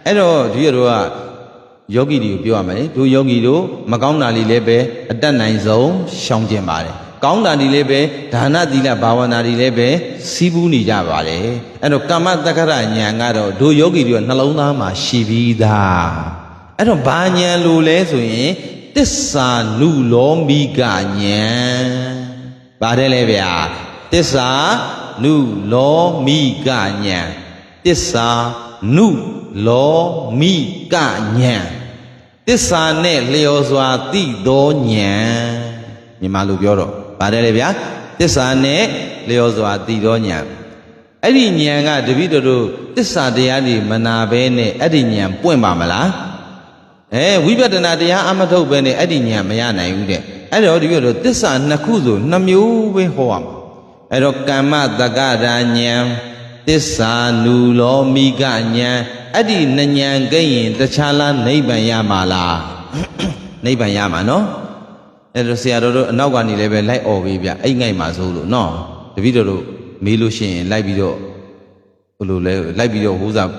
အဲ့တော့တပည့်တို့က ယောဂီတွေကိုပြောရမယ်တို့ယောဂီတို့မကောင်းတာတွေလည်းပဲအတတ်နိုင်ဆုံးရှောင်ကျင်ပါတယ်ကောင်းတာတွေလည်းပဲဒါနသီလဘာဝနာတွေလည်းပဲစီးပူးနေကြပါတယ်အဲ့တော့ကမ္မတက္ကရဉာဏ်ကတော့တို့ယောဂီတွေကနှလုံးသားမှာရှိပြီးသားအဲ့တော့ဘာဉာဏ်လို့လဲဆိုရင်တစ္ဆာနုလောမိကဉာဏ်ပါတယ်လေဗျာတစ္ဆာနုလောမိကဉာဏ်တစ္ဆာနုလောမိကဉာဏ်တစ္ဆာနဲ့လျော်စွာသိသောဉာဏ်မြန်မာလိုပြောတော့ပါတယ်လေဗျာတစ္ဆာနဲ့လျော်စွာသိသောဉာဏ်အဲ့ဒီဉာဏ်ကတပည့်တော်တို့တစ္ဆာတရားတွေမနာဘဲနဲ့အဲ့ဒီဉာဏ်ပွင့်ပါမလားဝိပဿနာတရားအမထုတ်ဘဲနဲ့အဲ့ဒီဉာဏ်မရနိုင်ဘူးတဲ့အဲ့တော့တပည့်တော်တစ္ဆာနှစ်ခုဆိုနှစ်မျိုးပဲဟောရမှာအဲ့တော့ကမ္မတက္ကရာဉာဏ်တစ္ဆာနုလောမိကဉာဏ်အဲ့ဒီဉာဏ်ကိရင်တခြားလားနိဗ္ဗာန်ရမှာလားနိဗ္ဗာန်ရမှာနော်အဲ့တော့ဆရာတော်တို့အနောက်ကနေလည်းပဲလိုက်អော်ပေးဗျအိတ်ငိုက်မှာဆိုလို့နော်တပည့်တော်တို့မေးလို့ရှိရင်လိုက်ပြီးတော့ဘယ်လိုလဲလိုက်ပြီးတော့ဟိုးစား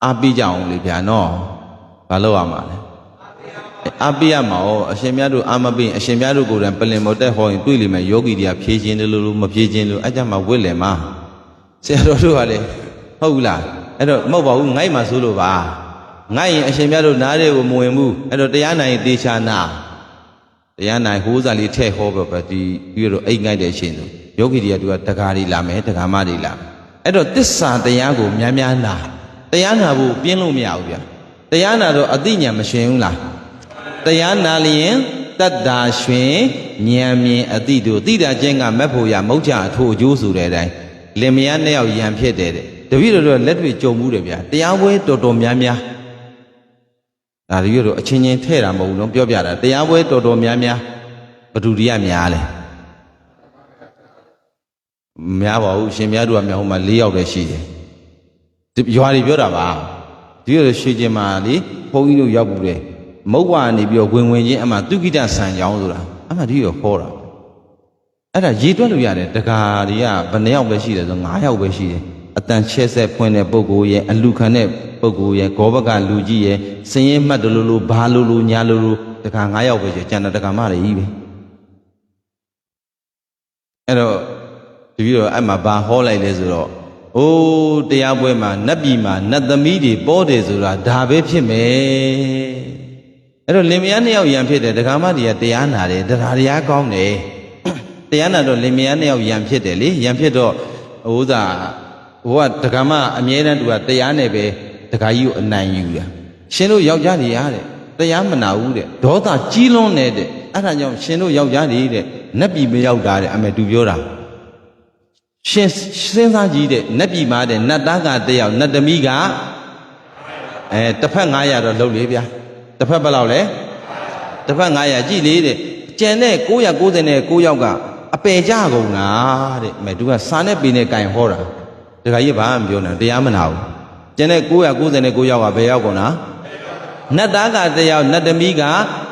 အားပေးကြအောင်လေဗျာနော်ဘာလို့ရမှာလဲအားပေးရမှာ哦အရှင်မြတ်တို့အားမပေးအရှင်မြတ်တို့ကိုယ်တိုင်ပလင်မော်တက်ဟောရင်တွေ့လိမ့်မယ်ယောဂီတွေကဖြည့်ခြင်းတယ်လို့မဖြည့်ခြင်းလို့အဲ့ကြမှာဝစ်လင်မှာဆရာတော်တို့ကလည်းဟုတ်ဘူးလားအဲ့တော့မဟုတ်ပါဘူးငိုက်မှာဆိုလို့ပါငိုက်ရင်အရှင်မြတ်တို့နားတွေကိုမဝင်ဘူးအဲ့တော့တရားနိုင်တေချာနာတရားနိုင်ဟိုးစားလေးထည့်ဟောပဲဒီပြီးတော့အိတ်ငိုက်တဲ့အရှင်ဆိုယောဂီတွေကသူကတကားတွေလာမယ်တကားမတွေလာအဲ့တော့တစ္ဆာတရားကိုများများနာတရားနာဖို့ပြင်းလို့မရဘူးဗျာတရားနာတော့အသိဉာဏ်မရှင်ဘူးလားတရားနာလျင်တတ္တာရွှင်ဉာဏ်မြင်အသိတို့သိတာချင်းကမက်ဖို့ရမုတ်ချအထိုးအကျိုးဆိုတဲ့အတိုင်းလင်မယားနှစ်ယောက်ယံဖြစ်တယ်တဲ့တပည့်တော်တို့လက်တွေ့ကြုံမှုတယ်ဗျာတရားပွဲတော်တော်များများဒါတပည့်တော်အချင်းချင်းထဲ့တာမဟုတ်ဘူးနော်ပြောပြတာတရားပွဲတော်တော်များများဘဒုတိယများလဲများပါဘူးရှင်များတို့ကများဟိုမှာ၄ယောက်တည်းရှိတယ်ရွာတွေပြောတာပါဒီလိုရွှေကျင်မာလေဘုန်းကြီးတို့ရောက်ဘူးတယ်မုတ်ဝါနေပြီးတော့ဝင်ချင်းအမှသူကိတဆန်ကြောင်းဆိုတာအမှဒီရောခေါ်တာအဲ့ဒါရေတွက်လို့ရတယ်တကားတွေကဘယ်နှယောက်ပဲရှိတယ်ဆို9ယောက်ပဲရှိတယ်အတန်ချဲဆက်ဖွင့်တဲ့ပုဂ္ဂိုလ်ရဲ့အလူခံတဲ့ပုဂ္ဂိုလ်ရဲ့ဂောဘကလူကြီးရဲ့စင်ရင်မှတ်တယ်လို့ဘာလို့ညာလို့တကား9ယောက်ပဲရှိကျန်တဲ့တကားမတွေကြီးပဲအဲ့တော့ဒီပြီးတော့အဲ့မှာဘာဟောလိုက်လဲဆိုတော့အိုးတရားပွဲမှာနတ်ပြည်မှာနတ်သမီးတွေပေါ်တယ်ဆိုတာဒါပဲဖြစ်မယ်အဲ့တော့လင်မယားနှစ်ယောက်ယံဖြစ်တယ်ဒကာမတွေကတရားနာတယ်တရားကောင်းတယ်တရားနာတော့လင်မယားနှစ်ယောက်ယံဖြစ်တယ်လေယံဖြစ်တော့ဟိုကဒကာမအမြဲတမ်းသူကတရားနဲ့ပဲဒကာကြီးကိုအနိုင်ယူတာရှင်တို့ယောက်ျားတွေရတဲ့တရားမနာဘူးတဲ့ဒေါသကြီးလွန်းနေတဲ့အဲ့ဒါကြောင့်ရှင်တို့ယောက်ျားတွေတဲ့နတ်ပြည်မရောက်တာတဲ့အမေသူပြောတာရှင်စဉ်းစားကြည့်တဲ့နတ်ပြည်မှာတဲ့နတ်သားကတယောက်နတ်သမီးကတစ်ဖက်900တော့လုပ်လေဗျာတစ်ဖက်ဘယ်လောက်လဲတစ်ဖက်900ကြည့်လေတဲ့ကျန်တဲ့999ယောက်ကအပယ်ကြကုန်တာတဲ့မဲသူကစာနဲ့ပေနဲ့ကင်ဟောတာတခါကြီးဘာမှမပြောနဲ့တရားမနာဘူးကျန်တဲ့999ယောက်ကဘယ်ရောက်ကုန်တာနတ်သားကတယောက်နတ်သမီးက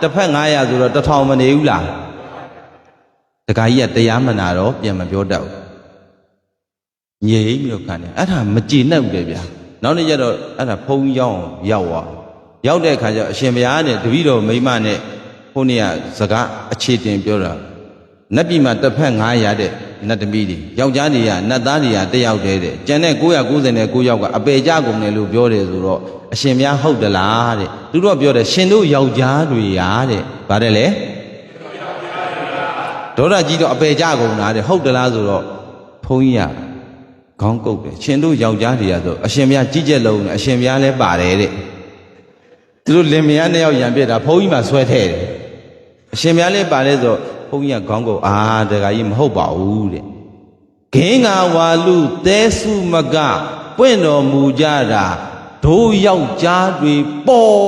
တစ်ဖက်900ဆိုတော့1000မနေဘူးလားတခါကြီးကတရားမနာတော့ပြန်မပြောတတ်ဘူးငြိမ်ပြီးတော့ခံတယ်အဲ့ဒါမကြည်နဲ့ဘူးလေဗျာနောက်နေ့ကျတော့အဲ့ဒါဖုံးရောက်သွားတဲ့အခါကျအရှင်ဘုရားနဲ့တပည့်တော်မိမနဲ့ခုနေ့ကစကားအခြေတင်ပြောတာနတ်ပြည်မှာတစ်ဖက်900တဲ့နတ်သမီးတွေယောက်ျားတွေကနတ်သားတွေက1ယောက်တည်းတဲ့ကျန်တဲ့999ယောက်ကအပေကြကုန်တယ်လို့ပြောတယ်ဆိုတော့အရှင်ဘုရားဟုတ်သလားတဲ့သူတို့ပြောတယ်ရှင်တို့ယောက်ျားတွေရာတဲ့ဗါတယ်လေဒေါသကြီးတော့အပေကြကုန်တာတဲ့ဟုတ်သလားဆိုတော့ဘုန်းကြီးကခေါင်းကုတ်တယ်ရှင်တို့ယောက်ျားတွေကဆိုအရှင်ဘုရားကြီးကျက်လုံးနဲ့အရှင်ဘုရားလည်းပါတယ်တဲ့သူတို့လင်မယားနှစ်ယောက်ရံပြစ်တာဘုန်းကြီးမှဆွဲထဲတယ်အရှင်ဘုရားလည်းပါတယ်ဆိုဘုန်းကြီးကခေါင်းကုတ်တခါကြီးမဟုတ်ပါဘူးတဲ့ဂင်းငါဝါလူသဲစုမကပွင့်တော်မူကြတာဒိုးယောက်ျားတွေပေါ်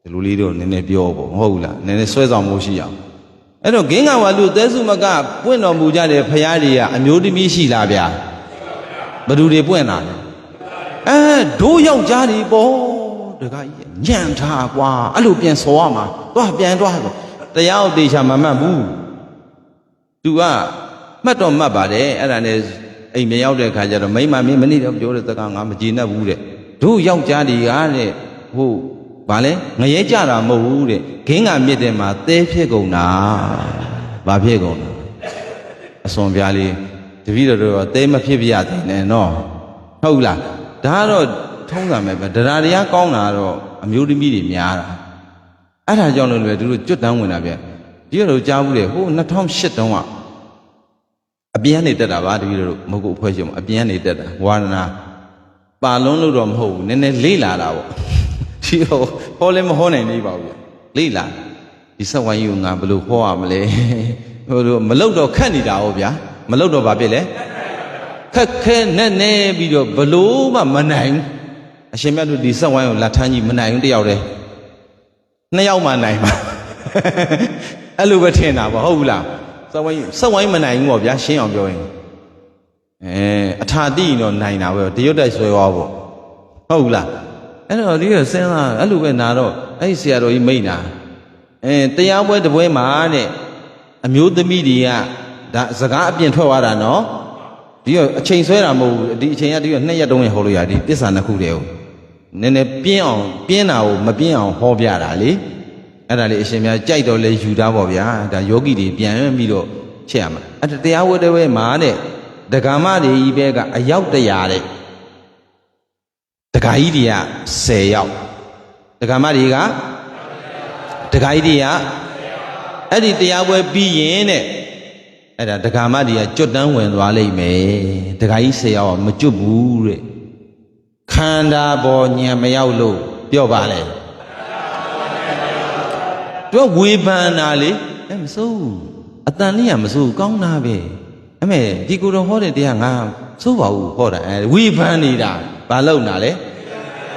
ဒီလိုလေးတော့နည်းနည်းပြောပေါ့မဟုတ်ဘူးလားနည်းနည်းဆွဲဆောင်မှုရှိအောင်အဲ့တော့ဂင်းငါဝါလူသဲစုမကပွင့်တော်မူကြတဲ့ဖရာတွေကအမျိုးသမီးရှိလားဗျာဘယ်သူတွေပွင့်လာလဲဒိုးယောက်ျားတွေပေါ်တခါကြီးညံ့ထားကွာအဲ့လိုပြန်ဆော်ရမှာသွားပြန်သွားဆိုတရားဥတေချာမမှတ်ဘူးသူကမှတ်တော့မှတ်ပါတယ်အဲ့ဒါနဲ့အိမ်မရောက်တဲ့ခါကျတော့မိမမင်းမနေ့တော့ပြောတဲ့စကားငါမကြည်နဲ့ဘူးတဲ့တို့ယောက်ျားတွေကတဲ့ ဘာလဲငရဲကြတာမဟုတ်ဘူးတဲ့ဂင်းကမြစ်တဲ့မှာသဲဖြစ်ကုန်တာဘာဖြစ်ကုန်တာအစွန်ပြားလေးတပည့်တော်တို့သဲမဖြစ်ပြရတယ်နဲ့နော်ဟုတ်လားဒါကတော့ထုံးစံပဲတရားတရားကောင်းတာတော့အမျိုးသမီးတွေများတာအဲ့ဒါကြောင့်လို့လည်းသူတို့ကျွတ်တန်းဝင်တာဗျဒီလိုကြားဘူးလေဟို2008တုန်းကအပြင်းကနေတက်တာပါတပည့်တော်တို့မဟုတ်ဘူးအဖွဲ့ချင်းအပြင်းကနေတက်တာဝါဒနာပါလုံးလို့တော့မဟုတ်ဘူးနည်းနည်းလေးလာတာပေါ့ဒီတော့ဟောလည်းမဟောနိုင်သေးပါဘူးလေးလာဒီဆက်ဝိုင်းယူငါဘယ်လိုဟောရမလဲဟိုလိုမလုတော့ခက်နေတာဟောဗျာမလုတော့ဘာဖြစ်လဲခက်ခဲနဲ့နေပြီးတော့ဘလို့မှမနိုင်အရှင်မြတ်တို့ဒီဆက်ဝိုင်းကိုလက်ထမ်းကြီးမနိုင်ဘူးတယောက်တည်းနှစ်ယောက်မှနိုင်ပါအဲ့လိုပဲထင်တာပေါ့ဟုတ်ဘူးလားဆက်ဝိုင်းမနိုင်ဘူးပေါ့ဗျာရှင်းအောင်ပြောရင်အထာတိတော့နိုင်တာပဲတရွတ်တိုက်ဆွဲသွားပေါ့ဟုတ်လားအဲ့တော့ဒီကစဉ်းစားအဲ့လိုပဲနာတော့အဲ့ဆရာတော်ကြီးမိတ်နာတရားပွဲတပွဲမှာတဲ့အမျိုးသမီးတွေကဒါစကားအပြင်ထွက်သွားတာနော်ဒီကအချိန်ဆွဲတာမဟုတ်ဘူးဒီအချိန်ကဒီက2ရက်3ရက်ဟောလို့ရတယ်တစ္ဆာနှစ်ခုတည်းကိုနည်းနည်းပြင်းအောင်ပြင်းတာကိုမပြင်းအောင်ဟောပြတာလေအဲ့ဒါလေးအရှင်များကြိုက်တော့လဲယူသားပေါ့ဗျာဒါယောဂီတွေပြန်ပြီးတော့ချက်ရမှာအဲ့တရားဝဲတပွဲမှာတဲ့ဒကာမတွေကြီးပဲကအယောက်100တဲ့ဒကာကြီးတွေက10ယောက်ဒကာမတွေကဒကာကြီးတွေကအဲ့ဒီတရားပွဲပြီးရင်တဲ့အဲ့ဒါဒကာမတွေကကျွတ်တန်းဝင်သွားလိမ့်မယ်ဒကာကြီး10ယောက်ကမကျွတ်ဘူးတဲ့ခန္ဓာပေါ်ညံမရောက်လို့ပြောပါလေသူကဝေဖန်တာလေမစိုးအတန်လေးကမစိုးကောင်းတာပဲအမေဒီကိုတော်ဟောတဲ့တရားငါစိုးပါဘူးဟောတာဝေဖန်နေတာဘာလို့နာလဲ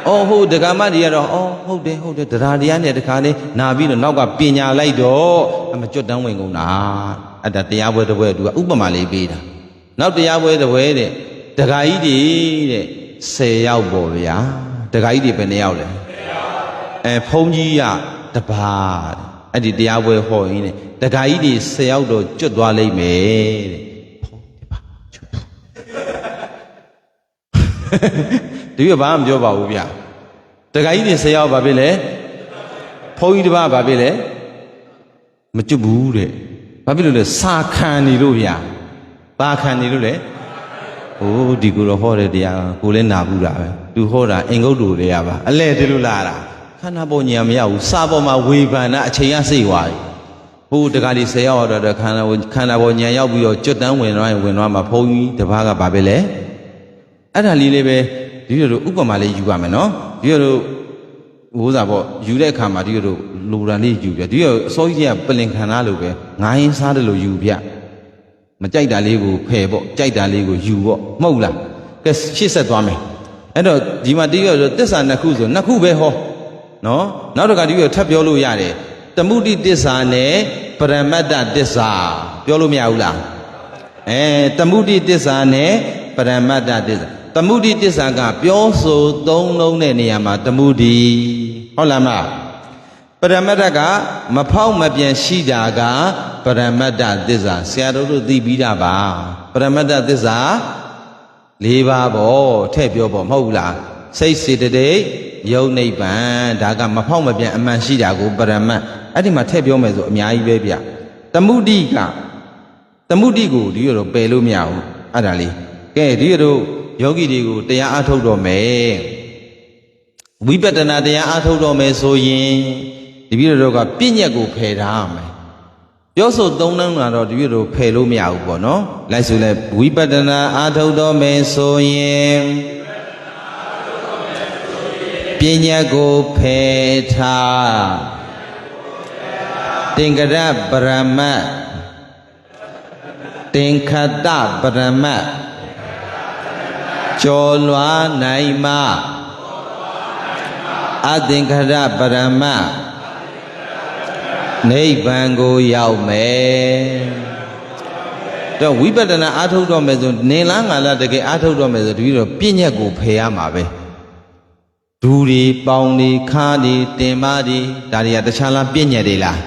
အော်ဟုတ်ဒကာမတွေကတော့အော်ဟုတ်တယ်တရားတရားနဲ့တခါလေးနာပြီးတော့နောက်ကပညာလိုက်တော့အမကျွတ်တန်းဝင်ကုန်တာအဲ့ဒါတရားပွဲတစ်ပွဲသူကဥပမာလေးပေးတာနောက်တရားပွဲတစ်ပွဲတဲ့ဒကာကြီးတွေတဲ့10ယောက်ပေါ့ဗျာဒကာကြီးတွေဘယ်နှယောက်လဲဘုန်းကြီးကတပါးအဲ့ဒီတရားပွဲဟောရင်းနဲ့ဒကာကြီးတွေ10ယောက်တော့ကျွတ်သွားလိမ့်မယ်တဲ့ဒီကဘာမှမပြောပါဘူးဗျာတခါကြီးတွေ10ယောက်ဘာဖြစ်လဲဘုန်းကြီးတစ်ပါးဘာဖြစ်လဲမကျွတ်ဘူးတဲ့ဘာဖြစ်လို့လဲစာခံနေလို့ဗျာဘာခံနေလို့လဲဟိုဒီကိုတော့ဟောတဲ့တရားကိုလည်းနာဘူးတာပဲသူဟောတာအင်္ဂုတ္တုတွေကပါအလဲတလို့လာတာခန္ဓာပေါ်ညာမရဘူးစာပေါ်မှာဝေဖန်တာအချိန်ရစိတ်သွားပြီဟိုတခါကြီး10ယောက်တော့ခန္ဓာပေါ်ညာရောက်ပြီးတော့ကျွတ်တန်းဝင်သွားမှာဘုန်းကြီးတစ်ပါးကဘာဖြစ်လဲအဲ့ဒါလေးလေးပဲဒီလိုဥပမာလေးယူပါမယ်နော်ဒီလိုဟိုးစားပေါ့ယူတဲ့အခါမှာဒီလိုလူရန်လေးယူပြဒီလိုအစိုးရကပလင်ခန္ဓာလိုပဲငါးရင်စားတယ်လို့ယူပြမကြိုက်တာလေးကိုဖယ်ပေါ့ကြိုက်တာလေးကိုယူပေါ့မဟုတ်လားကဲရှေ့ဆက်သွားမယ်အဲ့တော့ဒီမှာဒီလိုသစ္စာနှစ်ခုဆိုနှစ်ခုပဲဟောနော်နောက်တစ်ခါဒီလိုထပ်ပြောလို့ရတယ်တမုဒိသစ္စာနဲ့ပရမတ္တသစ္စာပြောလို့မရဘူးလားတမုဒိသစ္စာနဲ့ပရမတ္တသစ္စာတမုဒိသစ္စာကပြောဆိုသုံးလုံးတဲ့နေရာမှာတမုဒိဟုတ်လားမပရမတ္တကမဖောက်မပြန်ရှိတာကပရမတ္တသစ္စာဆရာတို့သိပြီးတာပါပရမတ္တသစ္စာ၄ပါးပေါ့ထည့်ပြောပေါ့မဟုတ်ဘူးလားစိတ်စေတသိက်ယုတ်နိဗ္ဗာန်ဒါကမဖောက်မပြန်အမှန်ရှိတာကိုပရမတ်အဲ့ဒီမှာထည့်ပြောမယ်ဆိုအများကြီးပဲဗျတမုဒိကိုဒီလိုပယ်လို့မရဘူးအဲ့ဒါလေးကဲဒီလိုယောဂီတွေကိုတရားအားထုတ်တော့မယ်ဝိပဿနာတရားအားထုတ်တော့မယ်ဆိုရင်ဒီပြည်တော်ကပြဉ္ညက်ကိုဖယ်ထားရမယ်ပြောဆိုသုံးနှုန်းတာတော့ဒီပြည်တော်ဖယ်လို့မရဘူးပေါ့နော်လိုက်ဆိုလဲဝိပဿနာအားထုတ်တော့မယ်ဆိုရင်ပြဉ္ညက်ကိုဖယ်ထားသင်္ကရပရမတ်သင်္ခတပရမတ်ကျော်လွားနိုင်မှအသင်္ခရပရမတ်နိဗ္ဗာန်ကိုရောက်မယ်တော့ဝိပဿနာအားထုတ်တော့မယ်ဆိုနေလားငါလားတကယ်အားထုတ်တော့မယ်ဆိုတပည့်တော်ပြဉ္ညက်ကိုဖယ်ရမှာပဲဒူတွေပေါင်တွေခါးတွေတင်မတွေဒါတွေကတခြားလားပြဉ္ညက်တွေလား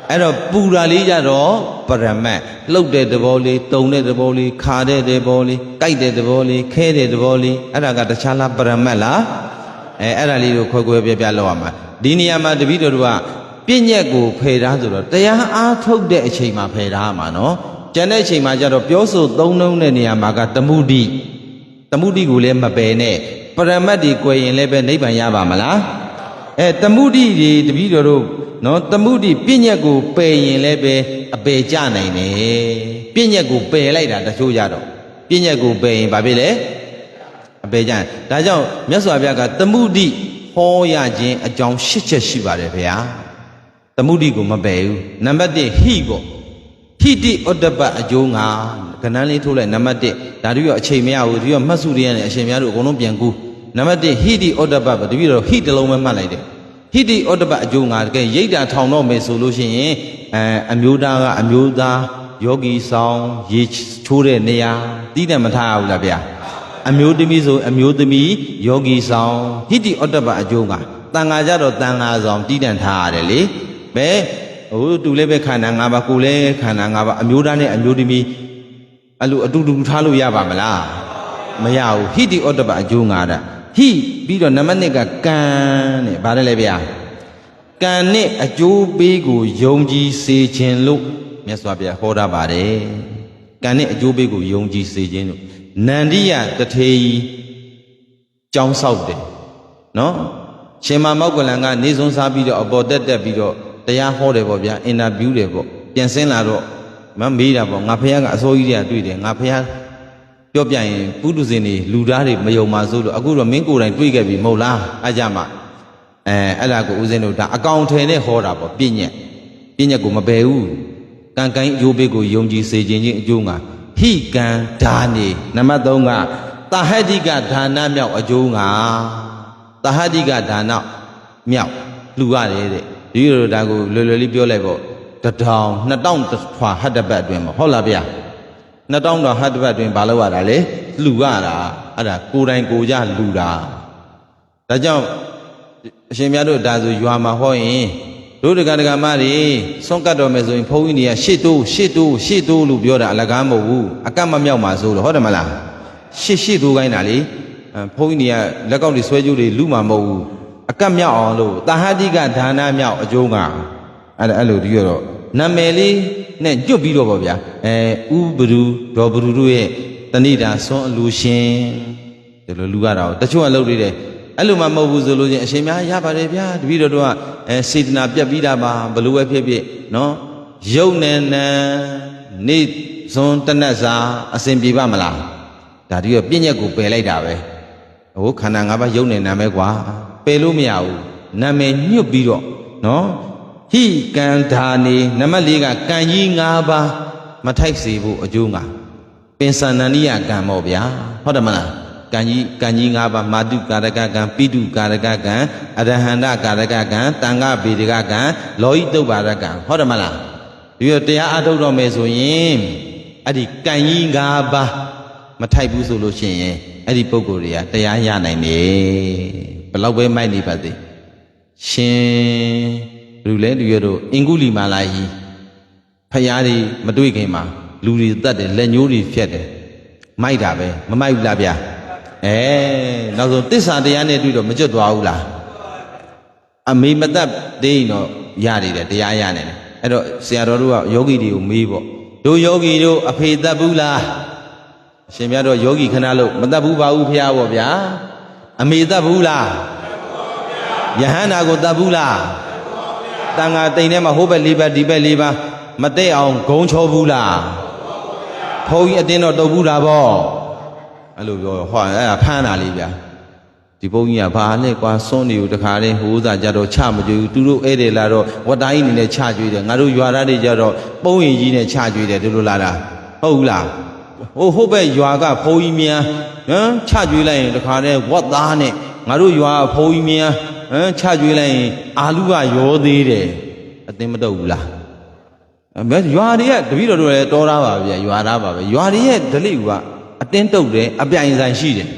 အဲ့တော့ပူတာလေးကြတော့ပရမတ်လှုပ်တဲ့သဘောလေးတုံတဲ့သဘောလေးခါတဲ့သဘောလေးကြိုက်တဲ့သဘောလေးခဲတဲ့သဘောလေးအဲ့ဒါကတခြားလားပရမတ်လား အဲ့ဒါလေးကိုခွဲခွဲပြားပြားလောက်ရမှာဒီနေရာမှာတပည့်တော်တို့ကပြည့်ညက်ကိုဖယ်ထားဆိုတော့တရားအားထုတ်တဲ့အချိန်မှာဖယ်ထားမှာနော်ကျန်တဲ့အချိန်မှာကျတော့ပြောဆိုသုံးနှုံးတဲ့နေရာမှာကတမှုတိကိုလည်းမပယ်နဲ့ပရမတ်ဒီကိုရင်လည်းပဲနိဗ္ဗာန်ရပါမလားတမှုတိဒီတပည့်တော်တို့နော်တမှုတိပြည့်ညက်ကိုပယ်ရင်လည်းပဲအပယ်ကြနိုင်တယ်ပြည့်ညက်ကိုပယ်လိုက်တာတချို့ကြတော့ပြည့်ညက်ကိုပယ်ရင်ဘာဖြစ်လဲအပယ်ကြဒါကြောင့်မြတ်စွာဘုရားကတမှုတိဟောရခြင်းအကြောင်း၈ချက်ရှိပါတယ်ဗျာတမှုတိကိုမပယ်ဘူးနံပါတ်1ဟိပေါ့ဟိတိဩတ္တပအကျိုးငါကဏ္ဍလေးထိုးလိုက်နံပါတ်1ဒါတို့ရအချိန်မရဘူးဒီကမှတ်စုတွေရနေအရှင်များတို့အကုန်လုံးပြန်ကူးနံပါတ်1ဟိတိဩတ္တပတပည့်တော်ဟိတလုံးပဲမှတ်လိုက်တယ်ဟိတိဩတ္တပအကျိုးငါတကယ်ရိတ်တာထောင်တော့မယ်ဆိုလို့ရှိရင်အမျိုးသားကအမျိုးသားယောဂီဆောင်ရေချိုးတဲ့နေရာတီးတယ်မထားဘူးလားဗျာအမျိုးသမီးဆိုအမျိုးသမီးယောဂီဆောင်ဟိတိဩတ္တပအကျိုးငါတန်ဃာကြတော့တန်ဃာဆောင်တီးတန်ထားရတယ်လေဘယ်ဟိုတူလည်းပဲခန္ဓာ၅ပါးကိုယ်လည်းခန္ဓာ၅ပါးအမျိုးသားနဲ့အမျိုးသမီးအလိုအတူတူထားလို့ရပါမလားမရဘူးဟိတိဩတ္တပအကျိုးငါတာဟိပြီးတော့နံပါတ်2ကကံနဲ့ဗါတယ်လေဗျာကံနဲ့အကျိုးပေးကိုယုံကြည်စေခြင်းလို့မြတ်စွာဘုရားဟောတာပါတယ်ကံနဲ့အကျိုးပေးကိုယုံကြည်စေခြင်းလို့နန္ဒီယတထေယီကြောင်းဆောက်တယ်နော်ရှင်မမောက္ကလန်ကနေစွန်းစားပြီးတော့အပေါ်တက်ပြီးတော့တရားဟောတယ်ပေါ့ဗျာအင်တာဗျူးတယ်ပေါ့ပြန်ဆင်းလာတော့မေးတာပေါ့ငါဖះကအစိုးကြီးတွေကတွေ့တယ်ငါဖះပြောပြရင်ပုထုဇဉ်တွေလူသားတွေမယုံပါစိုးလို့အခုတော့မင်းကိုယ်တိုင်တွေ့ခဲ့ပြီမဟုတ်လားအဲ့ကြမှာအဲ့ဒါကိုဦးဇင်းတို့ဒါအကောင်ထဲနဲ့ဟောတာပေါ့ပြည့်ညက်ကိုမပယ်ဘူးကံကိုင်းအကျိုးပေးကိုယုံကြည်စေခြင်းချင်းအကျိုးငါဟိကံဒါနေနံပါတ်3ကသဟတိကဒါနမြောက်အကျိုးငါသဟတိကဒါနမြောက်လှူရတယ်တဲ့ဒီလိုဒါကိုလွယ်လွယ်လေးပြောလိုက်ပေါ့2000ထွာဟတ္တပတ်အတွင်းပေါ့ဟုတ်လားဗျာ2000တော့ဟတ္တပတ်အတွင်းဘာလို့ရတာလဲလှူရတာအဲ့ဒါကိုယ်တိုင်ကိုကြလှူတာဒါကြောင့်အရှင်မြတ်တို့ဒါဆိုရွာမှာဟောရင်တို့တက္ကမတွေဆွန့်ကတ်တော်မယ်ဆိုရင်ဘုန်းကြီးတွေကရှေ့တိုးလို့ပြောတာအလကားမဟုတ်ဘူးအကတ်မမြောက်မှာဆိုလို့ဟုတ်တယ်မလားရှေ့တိုးခိုင်းတာလေဘုန်းကြီးတွေကလက်ကောက်တွေဆွဲကြိုးတွေလူမှာမဟုတ်ဘူးအကတ်မြောက်အောင်လို့တာဟတိကဒါနမြောက်အကျိုးကအဲ့လိုဒီတော့နာမည်လေးနဲ့ညွတ်ပြီးတော့ပေါ့ဗျာဥဘဒုဒေါ်ဘဒုတို့ရဲ့တဏိတာဆွန်အလူရှင်ဒီလိုလူရတာတချို့ကလုပ်နေတယ်အဲ့လိုမှမဟုတ်ဘူးဆိုလို့ချင်းအရှင်များရပါတယ်ဗျာတပည့်တော်တို့ကစေတနာပြတ်ပြီးတာပါဘလို့ပဲဖြစ်ဖြစ်နော်ယုံနဲ့နံနေဇွန်တနတ်စာအစဉ်ပြေပါမလားဒါဒီတော့ပြည့်ညက်ကိုပယ်လိုက်တာပဲဟိုခန္ဓာ၅ပါးယုံနဲ့နံပဲကွာပယ်လို့မရဘူးနာမည်ညွတ်ပြီးတော့နော်ဟိကံဓာနေနံပါတ်4ကကံကြီး5ပါးမထိုက်စေဖို့အကျိုးငါပင်စန္ဒနိယကံပေါ့ဗျာဟုတ်တယ်မလားကံကြီး5ပါးမာတုကာရကကံပိတုကာရကကံအရဟန္တကာရကကံတန်ခဗေဒကကံလောဟိတုပ္ပါဒကံဟုတ်တယ်မလားဒီတော့တရားအထုတ်တော့မယ်ဆိုရင်အဲ့ဒီကံကြီး5ပါးမထိုက်ဘူးဆိုလို့ရှိရင်အဲ့ဒီပုဂ္ဂိုလ်တွေကတရားရနိုင်တယ်ဘယ်လောက်ပဲမိုက်နေပါသေးရှင်လူလဲလူရတို့အင်္ဂုလီမာလာကြီးဖျားတွေမတွေ့ခင်မှာလူတွေတတ်တယ်လက်ညိုးတွေဖြတ်တယ်မိုက်တာပဲမမိုက်ဘူးလားဗျာနောက်ဆုံးတစ္ဆာတရားနဲ့တွေ့တော့မကျွတ်သွားဘူးလားအမေမတတ်သေးရင်တော့ရနေတယ်တရားရနေတယ်အဲ့တော့ဆရာတော်တို့ကယောဂီတွေကိုမေးပေါ့တို့ယောဂီတို့အဖေတတ်ဘူးလားအရှင်မြတ်တော့ယောဂီခဏလို့မတတ်ဘူးပါဘူးဖျားပေါ့ဗျာအမေတတ်ဘူးလားယဟန္တာကိုတတ်ဘူးလားတန်ဃာတိန်ထဲမှာဟိုဘက်၄ဘက်ဒီဘက်၄ပါးမတည့်အောင်ဂုံချောဘူးလားဘုန်းကြီးအတင်းတော့တုတ်ဘူးတာပေါ့အဲ့လိုပြောဟောအဲ့ဒါဖမ်းတာလေးဗျာဒီဘုန်းကြီးကဘာလဲကွာစွန်းနေကိုတခါတည်းဟိုးစားကြတော့ချမကြွေးဘူးသူတို့ဧည့်တယ်လာတော့ဝတ်တိုင်းနေနဲ့ချကြွေးတယ်ငါတို့ရွာသားတွေကြတော့ပုံရင်ကြီးနဲ့ချကြွေးတယ်ဒီလိုလာတာဟုတ်ဘူးလားဟိုဘက်ရွာကဘုန်းကြီးများချကြွေးလိုက်ရင်တခါတည်းဝတ်သားနဲ့ငါတို့ရွာဘုန်းကြီးများချကြွေးလိုက်ရင်အာလူကရောသေးတယ်အသိမတော့ဘူးလားရွာတွေကတပည့်တော်တို့လည်းတော်သားပါဗျာရွာသားပါပဲရွာတွေရဲ့ဓလိကအတင်းတုတ်တယ်အပြိုင်ဆိုင်ရှိတယ်